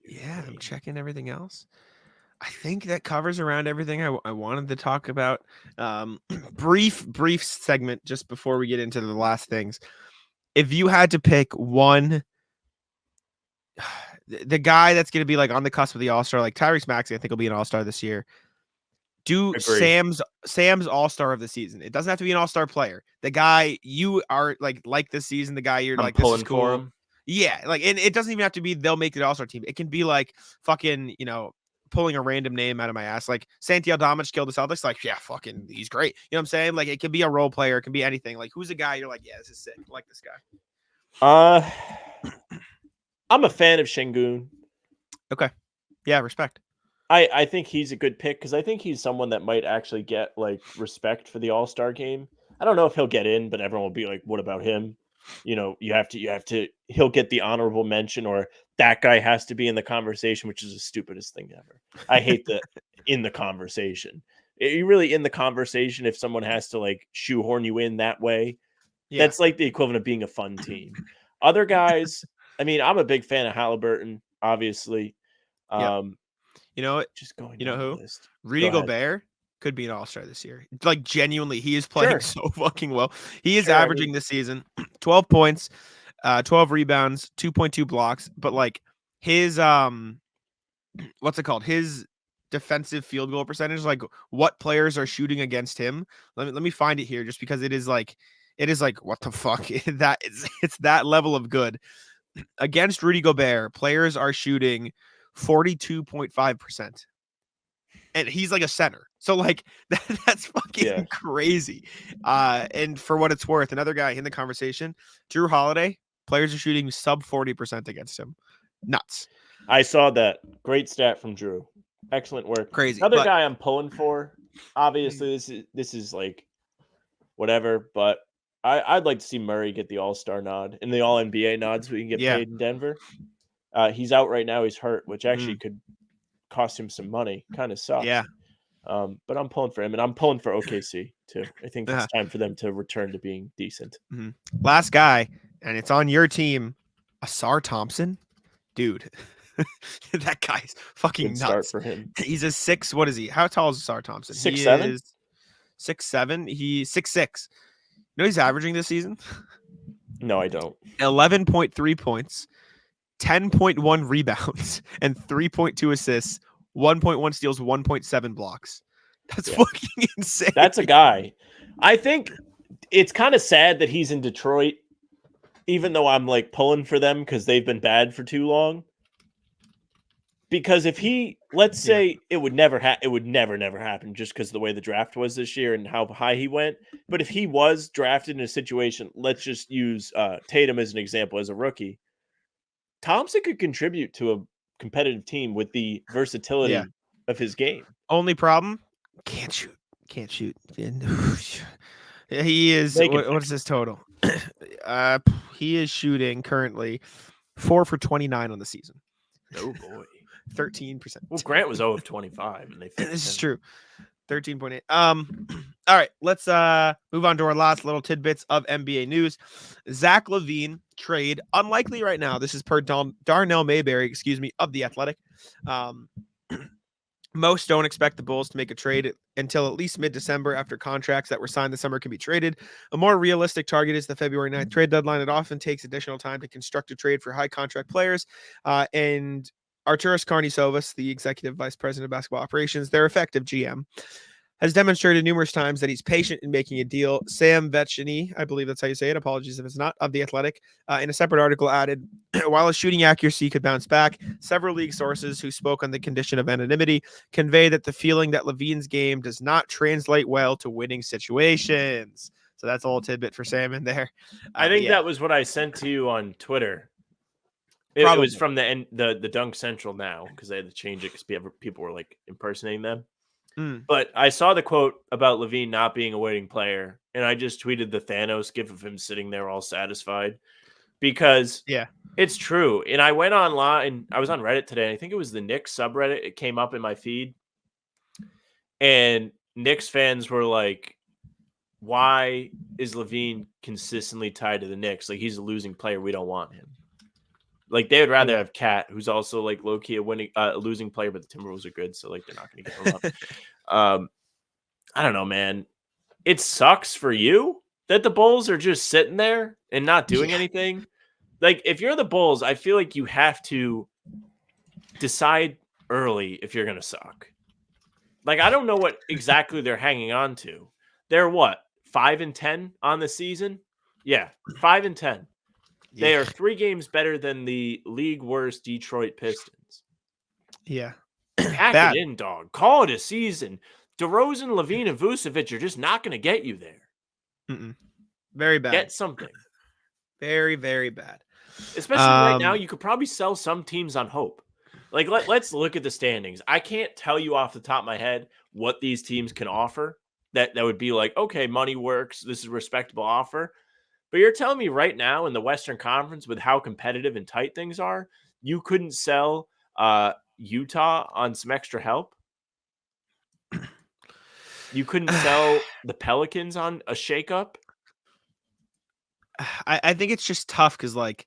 yeah, I'm checking everything else. I think that covers around everything I wanted to talk about. Brief segment just before we get into the last things. If you had to pick one, the guy that's going to be like on the cusp of the All-Star, like Tyrese Maxey, I think will be an All-Star this year. Sam's All-Star of the season. It doesn't have to be an All-Star player. The guy you are like this season, the guy you're like pulling this is cool. for him. Yeah, like and it doesn't even have to be they'll make the All-Star team. It can be like fucking, pulling a random name out of my ass. Like Santi Aldama killed the Celtics. Like, yeah, fucking he's great. You know what I'm saying? Like it can be a role player, it can be anything. Like who's a guy you're like, yeah, this is sick. I like this guy. I'm a fan of Şengün. Okay. Yeah, respect. I think he's a good pick because I think he's someone that might actually get like respect for the All-Star game. I don't know if he'll get in, but everyone will be like, what about him? You have to, he'll get the honorable mention, or that guy has to be in the conversation, which is the stupidest thing ever. I hate the in the conversation. Are you really in the conversation if someone has to like shoehorn you in that way? Yeah. That's like the equivalent of being a fun team. Other guys, I mean, I'm a big fan of Halliburton, obviously. You know what? Just going. You know who? Rudy Gobert could be an All-Star this year. Like genuinely, he is playing so fucking well. He is averaging this season 12 points, 12 rebounds, 2.2 blocks. But like his what's it called? His defensive field goal percentage, like what players are shooting against him. Let me find it here, just because it is like what the fuck? It's that level of good. Against Rudy Gobert, players are shooting 42.5%. And he's like a center. So like that's fucking crazy. And for what it's worth, another guy in the conversation, Jrue Holiday, players are shooting sub 40% against him. Nuts. I saw that. Great stat from Jrue. Excellent work. Crazy. Another guy I'm pulling for. Obviously, this is like whatever, but I'd like to see Murray get the All-Star nod and the All-NBA nod so he can get paid in Denver. He's out right now. He's hurt, which actually could cost him some money. Kind of sucks. Yeah. But I'm pulling for him, and I'm pulling for OKC too. I think Yeah. it's time for them to return to being decent. Last guy, and it's on your team, Asar Thompson. Dude, that guy's fucking Good start nuts. for him. He's a 6. What is he? How tall is Asar Thompson? 6'7"? He is 6'7". He's 6'6". You know he's averaging this season? No, I don't. 11.3 points, 10.1 rebounds, and 3.2 assists, 1.1 steals, 1.7 blocks. That's fucking insane. That's a guy. I think it's kind of sad that he's in Detroit, even though I'm like pulling for them because they've been bad for too long. Because if he, let's say it would never happen just because of the way the draft was this year and how high he went. But if he was drafted in a situation, let's just use Tatum as an example as a rookie. Thompson could contribute to a competitive team with the versatility of his game. Only problem, can't shoot. He is, what is his total? He is shooting currently 4 for 29 on the season. Oh boy. 13%. Well, Grant was 0 of 25, and they. This is true. 13.8. All right, let's move on to our last little tidbits of NBA news. Zach LaVine trade unlikely right now. This is per Darnell Mayberry, of The Athletic. Most don't expect the Bulls to make a trade until at least mid-December after contracts that were signed this summer can be traded. A more realistic target is the February 9th trade deadline. It often takes additional time to construct a trade for high contract players. And Arturas Karnisovas, the executive vice president of basketball operations, their effective GM, has demonstrated numerous times that he's patient in making a deal. Sam Vecchini, I believe that's how you say it, apologies if it's not, of The Athletic, in a separate article added, while his shooting accuracy could bounce back, several league sources who spoke on the condition of anonymity convey that the feeling that LaVine's game does not translate well to winning situations. So that's a little tidbit for Sam in there. I think that was what I sent to you on Twitter. It was from the Dunk Central now because they had to change it because people were like impersonating them. But I saw the quote about LaVine not being a winning player, and I just tweeted the Thanos gif of him sitting there all satisfied because it's true. And I went online, I was on Reddit today, and I think it was the Knicks subreddit. It came up in my feed, and Knicks fans were like, why is LaVine consistently tied to the Knicks? Like, he's a losing player. We don't want him. Like, they would rather have Cat, who's also like low key a losing player, but the Timberwolves are good, so like they're not going to give him up. I don't know, man. It sucks for you that the Bulls are just sitting there and not doing anything. Like, if you're the Bulls, I feel like you have to decide early if you're going to suck. Like, I don't know what exactly they're hanging on to. They're what, 5-10 on the season? Yeah, 5-10. They are 3 games better than the league worst Detroit Pistons. Yeah. Pack it in, dog. Call it a season. DeRozan, LaVine, and Vucevic are just not going to get you there. Very bad. Get something. Very, very bad. Especially right now, you could probably sell some teams on hope. Like, let's look at the standings. I can't tell you off the top of my head what these teams can offer. That would be like, okay, money works. This is a respectable offer. But you're telling me right now in the Western Conference, with how competitive and tight things are, you couldn't sell Utah on some extra help? You couldn't sell the Pelicans on a shakeup? I think it's just tough because, like,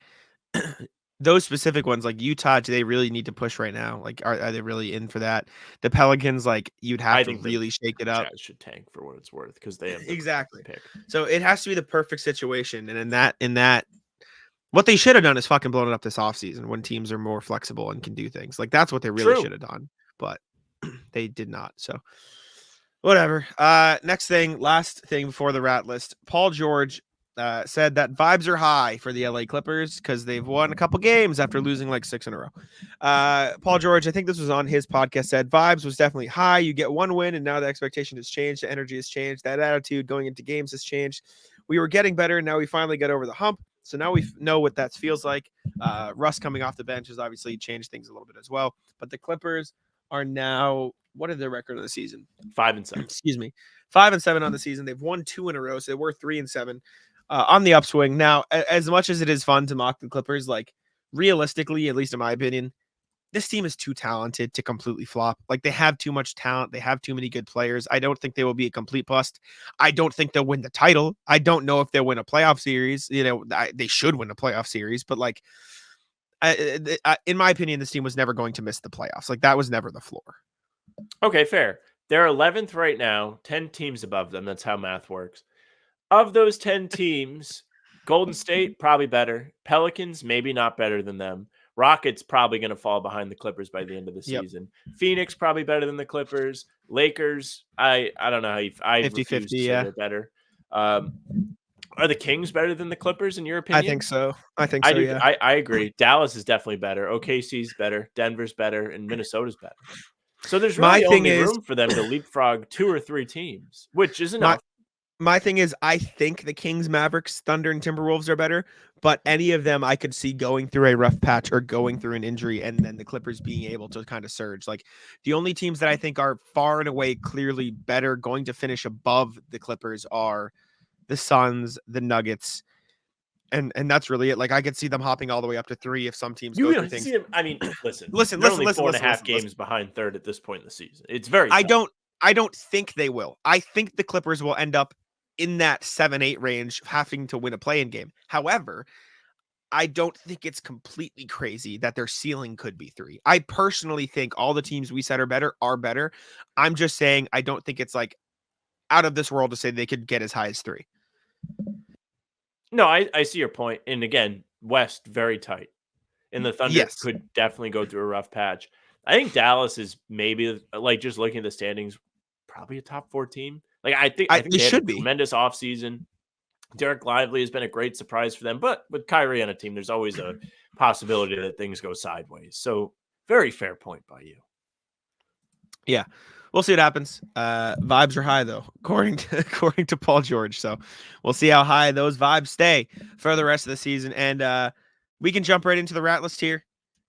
those specific ones, like Utah, do they really need to push right now? Like, are they really in for that? The Pelicans, like, you'd have to really shake it up. Jazz should tank for what it's worth because they have exactly pick. So it has to be the perfect situation, and in that, what they should have done is fucking blown it up this offseason when teams are more flexible and can do things. Like, that's what they really should have done, but they did not. So whatever. Last thing before the rat list. Paul George said that vibes are high for the LA Clippers because they've won a couple games after losing like 6 in a row. Paul George, I think this was on his podcast, said vibes was definitely high. You get one win and now the expectation has changed. The energy has changed. That attitude going into games has changed. We were getting better and now we finally got over the hump. So now we know what that feels like. Russ coming off the bench has obviously changed things a little bit as well. But the Clippers are now, what is their record of the season? 5-7. Excuse me. 5-7 on the season. They've won 2 in a row. So they were 3-7. On the upswing. Now, as much as it is fun to mock the Clippers, like, realistically, at least in my opinion, this team is too talented to completely flop. Like, they have too much talent. They have too many good players. I don't think they will be a complete bust. I don't think they'll win the title. I don't know if they'll win a playoff series. They should win a playoff series, but like, in my opinion, this team was never going to miss the playoffs. Like, that was never the floor. Okay, fair. They're 11th right now, 10 teams above them. That's how math works. Of those 10 teams, Golden State, probably better. Pelicans, maybe not better than them. Rockets, probably going to fall behind the Clippers by the end of the season. Phoenix, probably better than the Clippers. Lakers, I don't know how I 50-50, refuse to say yeah. they're better. Are the Kings better than the Clippers, in your opinion? I think so. I think I so, do. yeah. I agree. Dallas is definitely better. OKC's better. Denver's better. And Minnesota's better. So there's really only room for them to leapfrog 2 or 3 teams, which is enough. My thing is, I think the Kings, Mavericks, Thunder, and Timberwolves are better, but any of them I could see going through a rough patch or going through an injury, and then the Clippers being able to kind of surge. Like, the only teams that I think are far and away clearly better going to finish above the Clippers are the Suns, the Nuggets, and that's really it. Like, I could see them hopping all the way up to 3 if some teams go through things. See them, I mean, listen, they're only 4.5 games behind third at this point in the season. It's very tough. I don't think they will. I think the Clippers will end up in that 7-8 range, having to win a play-in game. However, I don't think it's completely crazy that their ceiling could be 3. I personally think all the teams we said are better. I'm just saying I don't think it's like out of this world to say they could get as high as 3. No, I see your point. And again, West, very tight. And the Thunder could definitely go through a rough patch. I think Dallas is maybe, like, just looking at the standings, probably a top 4 team. Like, I think they should be tremendous offseason. Derek Lively has been a great surprise for them, but with Kyrie on a team, there's always a possibility that things go sideways. So, very fair point by you. Yeah, we'll see what happens. Vibes are high though, according to Paul George. So we'll see how high those vibes stay for the rest of the season, and we can jump right into the rat list here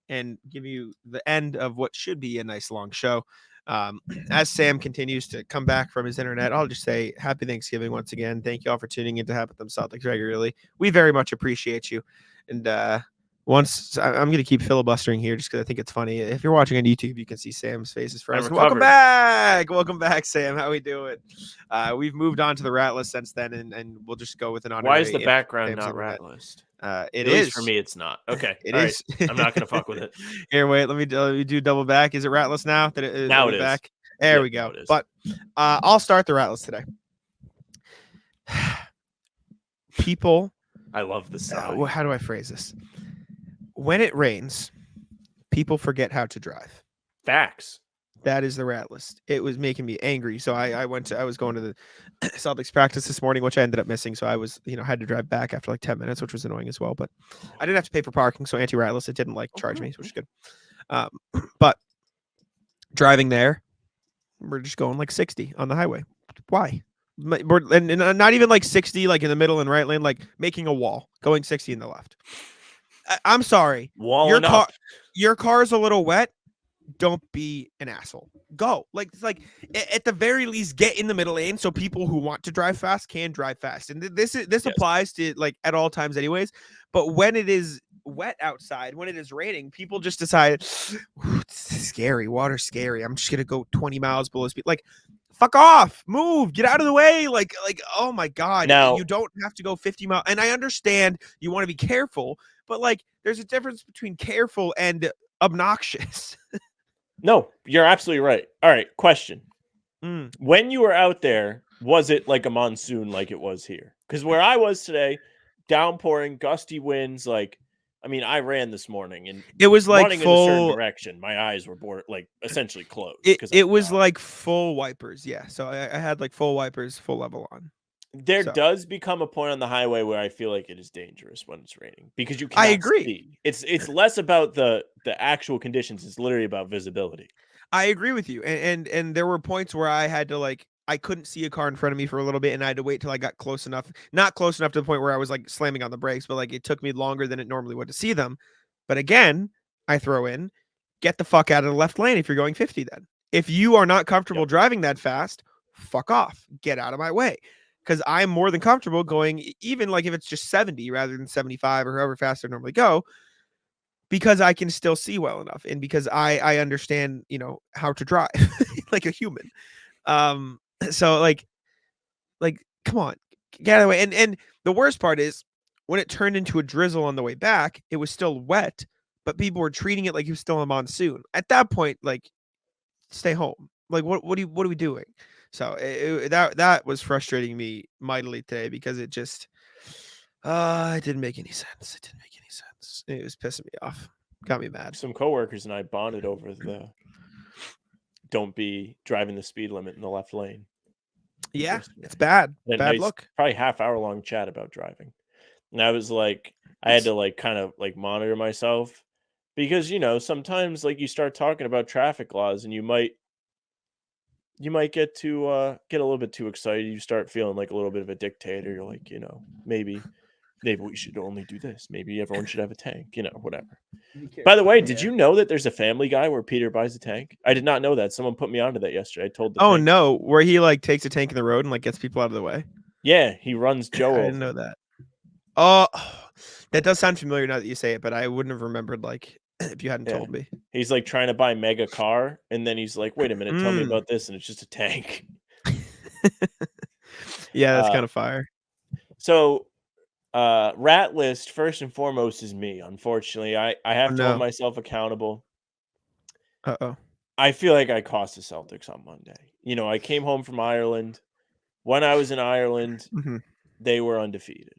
and give you the end of what should be a nice long show. As Sam continues to come back from his internet, I'll just say happy Thanksgiving once again. Thank you all for tuning in to Bout Them Celtics regularly. We very much appreciate you. And once I'm going to keep filibustering here just because I think it's funny. If you're watching on YouTube, you can see Sam's faces for us. Welcome back, Sam. How we doing? We've moved on to the rat list since then, and we'll just go with an honorary. Why is the background not rat list? It is for me. It's not. Okay, it is. Right. I'm not gonna fuck with it. Here, wait. Let me do double back. Is it rat list now? Now it is. Back? There we go. But I'll start the rat list today. People. I love this. How do I phrase this? When it rains, people forget how to drive. Facts. That is the rat list. It was making me angry. So I was going to the Celtics practice this morning, which I ended up missing. So I was, had to drive back after like 10 minutes, which was annoying as well. But I didn't have to pay for parking. So anti-rat list, it didn't charge me, which is good. But driving there, we're just going like 60 on the highway. Why? And not even like 60, like in the middle and right lane, like making a wall, going 60 in the left. I'm sorry. Your car's a little wet. Don't be an asshole. Go. It's like at the very least, get in the middle lane so people who want to drive fast can drive fast. And this applies to at all times anyways. But when it is wet outside, when it is raining, people just decide, it's scary. Water's scary. I'm just gonna go 20 miles below speed. Fuck off. Move. Get out of the way. Oh my God. Now, you don't have to go 50 miles. And I understand you want to be careful, but there's a difference between careful and obnoxious. No, you're absolutely right. All right, question. When you were out there, was it like a monsoon like it was here? Because where I was today, downpouring, gusty winds, I ran this morning and it was running full in a certain direction. My eyes were essentially closed. It was full wipers, yeah. So I had full wipers, full level on. There does become a point on the highway where I feel like it is dangerous when it's raining because you can't see. It's less about the actual conditions. It's literally about visibility. I agree with you. And there were points where I had to I couldn't see a car in front of me for a little bit and I had to wait till I got close enough, not close enough to the point where I was slamming on the brakes, but it took me longer than it normally would to see them. But again, I throw in, get the fuck out of the left lane if you're going 50 then. If you are not comfortable driving that fast, fuck off. Get out of my way. Because I'm more than comfortable going, even if it's just 70 rather than 75 or however fast I normally go, because I can still see well enough, and because I understand, how to drive like a human. So like come on, get out of the way. And the worst part is when it turned into a drizzle on the way back, it was still wet, but people were treating it like it was still a monsoon. At that point, like, stay home. Like, what are we doing? So that was frustrating me mightily today because it didn't make any sense. It didn't make any sense. It was pissing me off. Got me mad. Some coworkers and I bonded over the don't be driving the speed limit in the left lane. Yeah, it's bad. And Bad nice, look. probably half-hour long chat about driving. And I was like, I had to like kind of like monitor myself because sometimes like you start talking about traffic laws and you might get to get a little bit too excited. You start feeling like a little bit of a dictator. You're like, maybe we should only do this. Maybe everyone should have a tank, whatever. By the way, did you know that there's a Family Guy where Peter buys a tank? I did not know that. Someone put me onto that yesterday. I told the Oh tank. no, where he like takes a tank in the road and like gets people out of the way. Yeah, he runs Joe I over. didn't know that. Oh, that does sound familiar now that you say it, but I wouldn't have remembered like if you hadn't told me. He's like trying to buy a mega car, and then he's like, "Wait a minute, tell me about this," and it's just a tank. Yeah, that's kind of fire. So, rat list first and foremost is me. Unfortunately, I have to hold myself accountable. Uh-oh. I feel like I cost the Celtics on Monday. I came home from Ireland. When I was in Ireland, they were undefeated.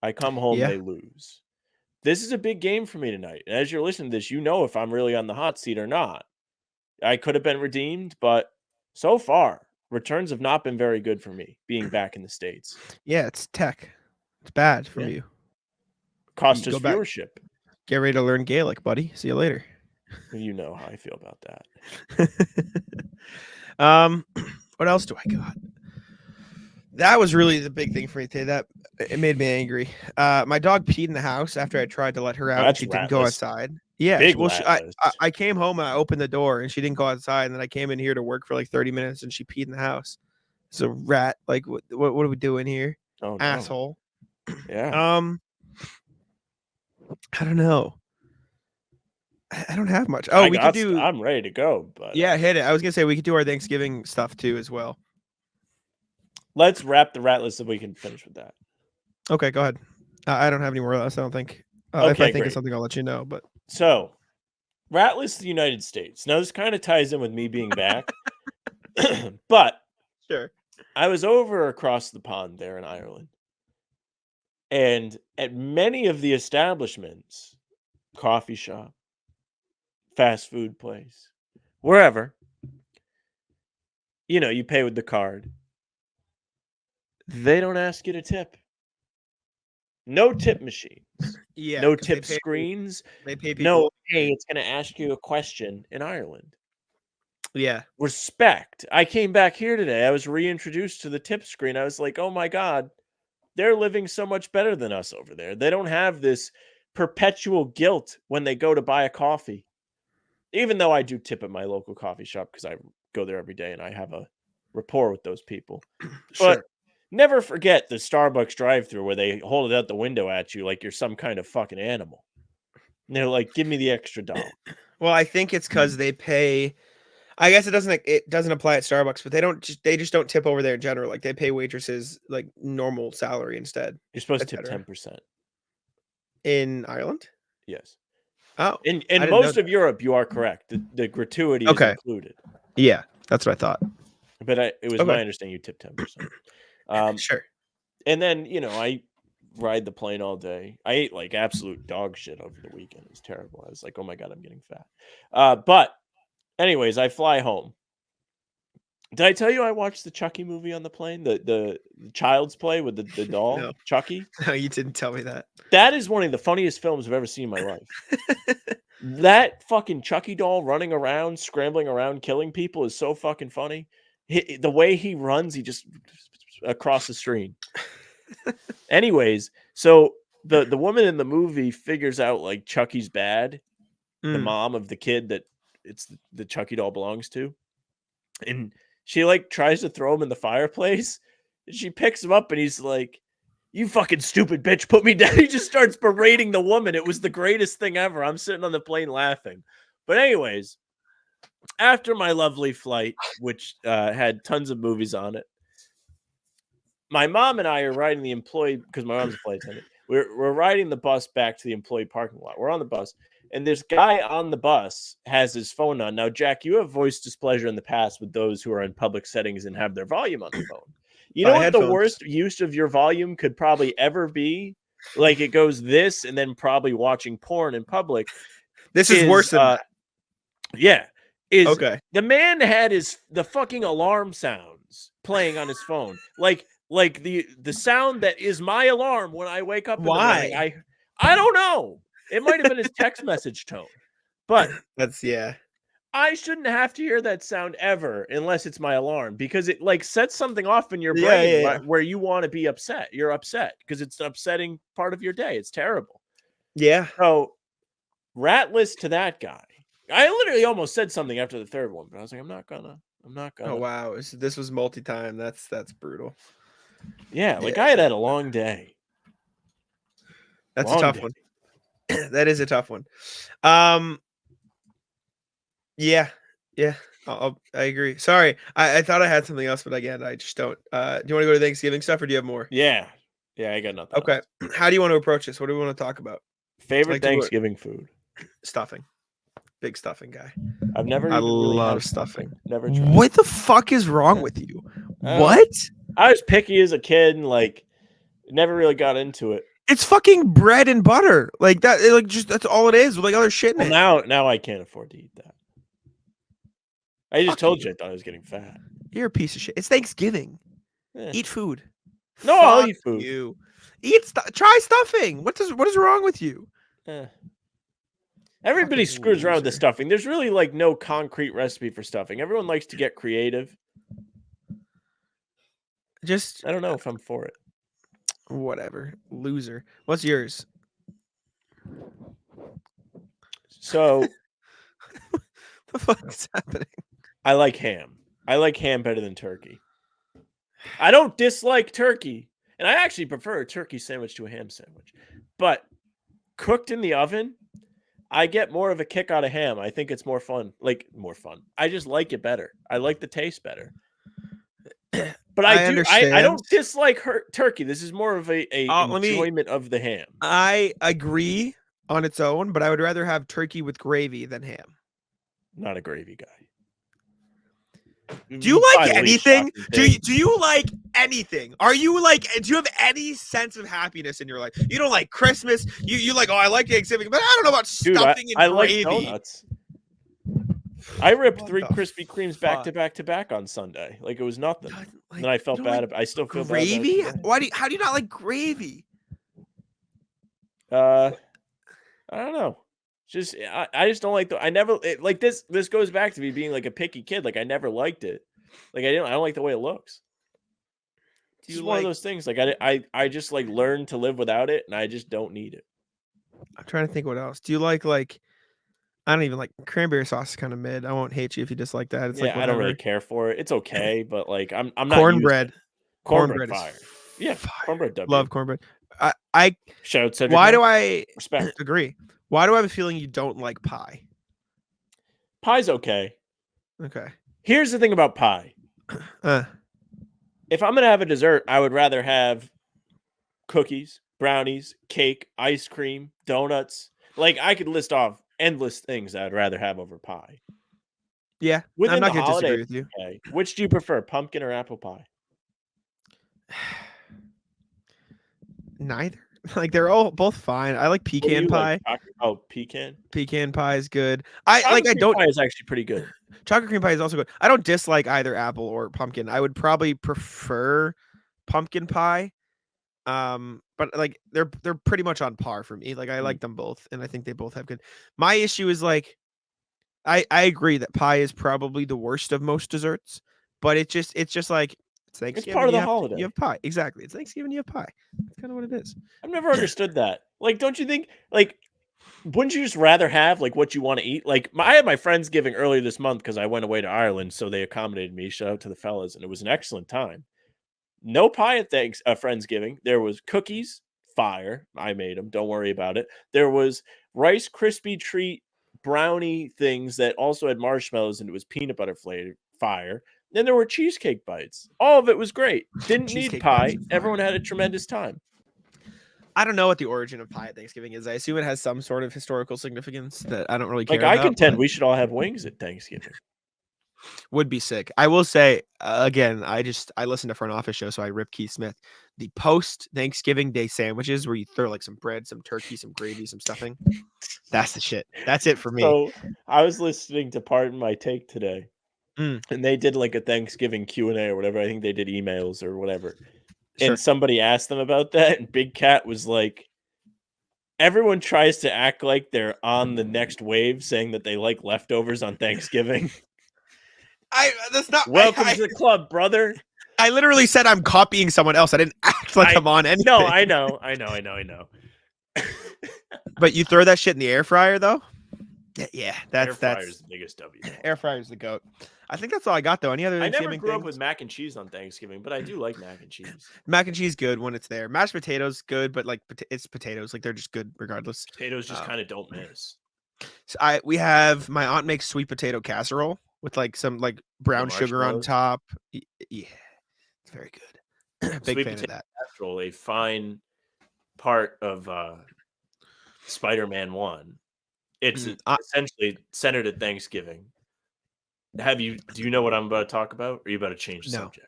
I come home, they lose. This is a big game for me tonight. And as you're listening to this, if I'm really on the hot seat or not. I could have been redeemed, but so far, returns have not been very good for me being back in the States. Yeah, it's tech. It's bad from you. Cost us viewership. Get ready to learn Gaelic, buddy. See you later. You know how I feel about that. What else do I got? That was really the big thing for me today. That it made me angry. My dog peed in the house after I tried to let her out. And she didn't go outside. Yeah. I came home and I opened the door and she didn't go outside. And then I came in here to work for like 30 minutes and she peed in the house. It's a rat. Like, what are we doing here? Oh, asshole. No. Yeah. I don't know. I don't have much. Oh, I'm ready to go. But yeah, hit it. I was gonna say we could do our Thanksgiving stuff too as well. Let's wrap the rat list so we can finish with that. Okay, go ahead. I don't have any more else. I don't think. If I think of something, I'll let you know. But so, rat list of the United States. Now this kind of ties in with me being back, but sure. I was over across the pond there in Ireland, and at many of the establishments, coffee shop, fast food place, wherever, you pay with the card. They don't ask you to tip. No tip machines. Yeah. No tip screens. They pay people. No, hey, it's going to ask you a question in Ireland. Yeah. Respect. I came back here today. I was reintroduced to the tip screen. I was like, oh my God, they're living so much better than us over there. They don't have this perpetual guilt when they go to buy a coffee. Even though I do tip at my local coffee shop because I go there every day and I have a rapport with those people. Sure. But never forget the Starbucks drive-thru where they hold it out the window at you like you're some kind of fucking animal. And they're like, give me the extra $1. Well, I think it's because they pay. I guess it doesn't apply at Starbucks, but they just don't tip over there in general. Like they pay waitresses like normal salary instead. You're supposed to tip 10%. In Ireland? Yes. Oh. In most of Europe, you are correct. The gratuity is included. Yeah, that's what I thought. But it was my understanding you tip 10%. Sure. And then, I ride the plane all day. I ate like absolute dog shit over the weekend. It was terrible. I was like, oh my God, I'm getting fat. But anyways, I fly home. Did I tell you I watched the Chucky movie on the plane? The Child's Play with the doll, No. Chucky? No, you didn't tell me that. That is one of the funniest films I've ever seen in my life. That fucking Chucky doll running around, scrambling around, killing people is so fucking funny. The way he runs, he just across the screen. Anyways, so the woman in the movie figures out like Chucky's bad, the mom of the kid that it's the Chucky doll belongs to, and she like tries to throw him in the fireplace. And she picks him up and he's like, You fucking stupid bitch, put me down. He just starts berating the woman. It was the greatest thing ever. I'm sitting on the plane laughing. But anyways, after my lovely flight, which had tons of movies on it, my mom and I are riding the employee, because my mom's a flight attendant. We're riding the bus back to the employee parking lot. We're on the bus, and this guy on the bus has his phone on. Now, Jack, you have voiced displeasure in the past with those who are in public settings and have their volume on the phone. You know what headphones. the worst use of your volume could probably ever be? Like it goes this and then probably watching porn in public. This is worse than that. Yeah. Okay. The man had the fucking alarm sounds playing on his phone. Like the sound that is my alarm when I wake up in the morning. I don't know. It might have been his text message tone. But That's I shouldn't have to hear that sound ever unless it's my alarm, because it like sets something off in your brain where you want to be upset. You're upset because it's an upsetting part of your day. It's terrible. Yeah. So rat list to that guy. I literally almost said something after the third one, but I was like, I'm not gonna. Oh wow, this was multi-time. That's brutal. Yeah, like I had a long day. That's a tough one. That is a tough one. Yeah. I agree. Sorry, I thought I had something else, but again, I just don't. Do you want to go to Thanksgiving stuff, or do you have more? Yeah, I got nothing. Okay. else. How do you want to approach this? What do we want to talk about? Favorite Thanksgiving food? Stuffing. Big stuffing guy. I've never. I really love had stuffing. Never tried. What the fuck is wrong with you? What? I was picky as a kid and like never really got into it. It's fucking bread and butter. Like that. Like just that's all it is with like other shit in it. Now I can't afford to eat that. I just told you I thought I was getting fat. You're a piece of shit. It's Thanksgiving. Eh. Eat food. No, Fuck I'll eat food. You. Try stuffing. What is wrong with you? Everybody Fucking screws around with the loser. stuffing. There's really like no concrete recipe for stuffing. Everyone likes to get creative. Just I don't know if I'm for it. whatever. Loser. What's yours? So The fuck is happening? I like ham. I like ham better than turkey. I don't dislike turkey. And I actually prefer a turkey sandwich to a ham sandwich. But cooked in the oven, I get more of a kick out of ham. I think it's more fun. I just like it better. I like the taste better. But I don't dislike turkey. This is more of a enjoyment of the ham. I agree on its own, but I would rather have turkey with gravy than ham. Not a gravy guy. Do you like anything? Do you like anything? Are you like? Do you have any sense of happiness in your life? You don't like Christmas. You like? Oh, I like Thanksgiving, but I don't know about stuffing and gravy. Like donuts. I ripped 3 Krispy Kremes back to back on Sunday, like it was nothing. Like, and I felt bad. I still feel gravy. bad. Gravy? How do you not like gravy? I don't know. Just I just don't like like this. This goes back to me being like a picky kid. Like I never liked it. Like I don't like the way it looks. It's one of those things. Like I just like learned to live without it, and I just don't need it. I'm trying to think what else. Do you like? I don't even like cranberry sauce. Is kind of mid. I won't hate you if you dislike that. It's I don't really care for it. It's okay, but like I'm not cornbread. Cornbread is fire. Yeah, fire. cornbread. W. Love cornbread. I shout out. Why do I respect? Agree. Why do I have a feeling you don't like pie? Pie's okay. Okay. Here's the thing about pie. If I'm gonna have a dessert, I would rather have cookies, brownies, cake, ice cream, donuts. Like I could list off endless things I'd rather have over pie. Yeah, I'm not going to disagree with you. Okay, which do you prefer, pumpkin or apple pie? Neither. Like they're all both fine. I like pecan pie. Pecan. Pecan pie is good. Pie is actually pretty good. Chocolate cream pie is also good. I don't dislike either apple or pumpkin. I would probably prefer pumpkin pie. But like they're pretty much on par for me. Like I like them both, and I think they both have good. My issue is like I agree that pie is probably the worst of most desserts, but it's just like it's Thanksgiving. It's part of the holiday. You have pie. Exactly. It's Thanksgiving, you have pie. That's kind of what it is. I've never understood that. Like, don't you think like wouldn't you just rather have like what you want to eat? Like I had my friends giving earlier this month because I went away to Ireland, so they accommodated me. Shout out to the fellas, and it was an excellent time. No pie at Friendsgiving. There was cookies, fire. I made them. Don't worry about it. There was Rice Krispie treat brownie things that also had marshmallows and it was peanut butter flavor, fire. Then there were cheesecake bites. All of it was great. Didn't need Cheesecake pie. bites are fire. Everyone had a tremendous time. I don't know what the origin of pie at Thanksgiving is. I assume it has some sort of historical significance that I don't really care Like, I about, contend but we should all have wings at Thanksgiving. would be sick. I will say again, I listen to Front Office Show, so I rip Keith Smith. The post Thanksgiving Day sandwiches where you throw like some bread, some turkey, some gravy, some stuffing. That's the shit. That's it for me. So I was listening to Pardon My Take today, and they did like a Thanksgiving Q&A or whatever. I think they did emails or whatever. Sure. And somebody asked them about that, and Big Cat was like, everyone tries to act like they're on the next wave, saying that they like leftovers on Thanksgiving. That's not Welcome to the club, brother. I literally said I'm copying someone else. I didn't act like I'm on anything. No, I know. But you throw that shit in the air fryer, though? Yeah, Air fryer's the biggest W. Air fryer's the goat. I think that's all I got, though. Any other I never Thanksgiving grew up things? with mac and cheese on Thanksgiving, but I do like mac and cheese. Mac and cheese good when it's there. Mashed potatoes good, but like it's potatoes. Like they're just good regardless. Potatoes just kind of don't miss. So we have my aunt makes sweet potato casserole with like some like brown sugar on marshmallows? top. Yeah, it's very good. Big Sweet fan of potato that. casserole, a fine part of Spider-Man 1. It's essentially centered at Thanksgiving. Do you know what I'm about to talk about? Or are you about to change the subject?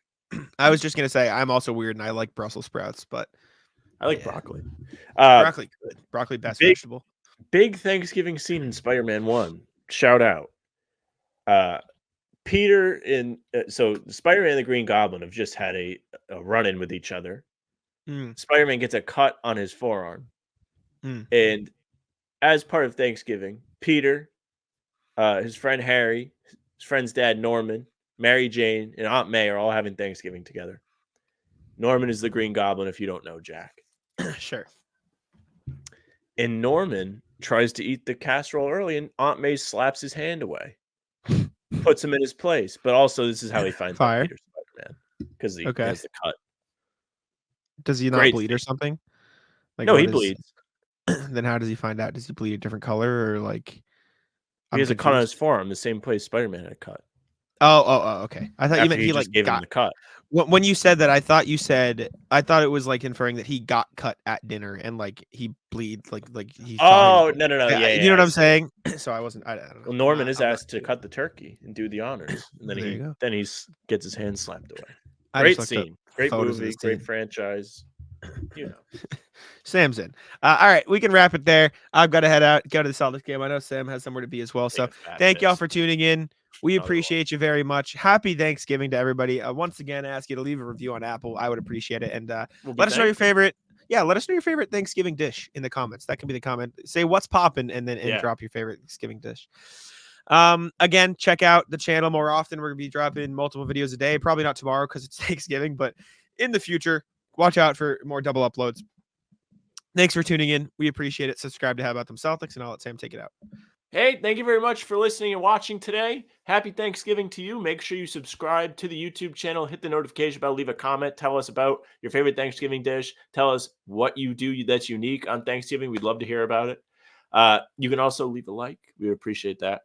I was just gonna say I'm also weird and I like Brussels sprouts, but I like broccoli. broccoli good. Broccoli best vegetable. Big Thanksgiving scene in Spider-Man 1. Shout out. Peter so Spider-Man and the Green Goblin have just had a run-in with each other. Spider-Man gets a cut on his forearm. And as part of Thanksgiving, Peter, his friend Harry, his friend's dad Norman, Mary Jane, and Aunt May are all having Thanksgiving together. Norman is the Green Goblin, if you don't know, Jack. Sure. And Norman tries to eat the casserole early, and Aunt May slaps his hand away. Puts him in his place. But also, this is how he finds out Peter's Spider-Man. Because he has the cut. Does he not bleed or something? Like, no, he bleeds. Then how does he find out? Does he bleed a different color or like? He has a cut on his forearm, the same place Spider-Man had a cut. Oh, okay. I thought you meant he like gave him the cut. When you said that, I thought it was like inferring that he got cut at dinner and like he bleed like he. Oh no! Yeah, you know what I'm saying? So I wasn't. I don't know. Well, Norman is asked to cut the turkey and do the honors, and then he gets his hand slapped away. Great scene, great movie, great franchise. You know, Sam's in. All right, we can wrap it there. I've got to head out, go to the Celtics game. I know Sam has somewhere to be as well. So thank y'all for tuning in. We appreciate you very much. Happy Thanksgiving to everybody. Once again, I ask you to leave a review on Apple. I would appreciate it. And let us know your favorite. Yeah, let us know your favorite Thanksgiving dish in the comments. That can be the comment. Say what's popping and then drop your favorite Thanksgiving dish. Again, check out the channel more often. We're gonna be dropping multiple videos a day. Probably not tomorrow because it's Thanksgiving, but in the future, watch out for more double uploads. Thanks for tuning in. We appreciate it. Subscribe to How About Them Celtics, and I'll let Sam take it out. Hey, thank you very much for listening and watching today. Happy Thanksgiving to you. Make sure you subscribe to the YouTube channel. Hit the notification bell. Leave a comment. Tell us about your favorite Thanksgiving dish. Tell us what you do that's unique on Thanksgiving. We'd love to hear about it. You can also leave a like. We would appreciate that.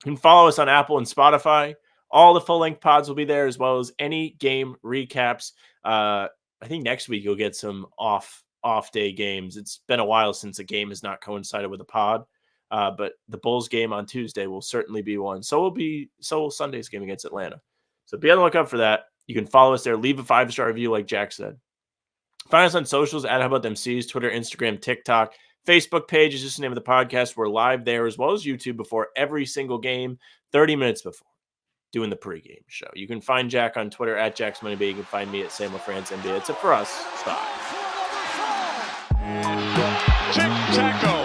You can follow us on Apple and Spotify. All the full-length pods will be there, as well as any game recaps. I think next week you'll get some off-day games. It's been a while since a game has not coincided with a pod. But the Bulls game on Tuesday will certainly be one. So will Sunday's game against Atlanta. So be on the lookout for that. You can follow us there. Leave a 5-star review like Jack said. Find us on socials at How About Them C's, Twitter, Instagram, TikTok. Facebook page is just the name of the podcast. We're live there as well as YouTube before every single game, 30 minutes before, doing the pregame show. You can find Jack on Twitter at Jack's Money Bay. You can find me at Sam LaFrance NBA. That's it for us. Bye. Tic-tac-toe.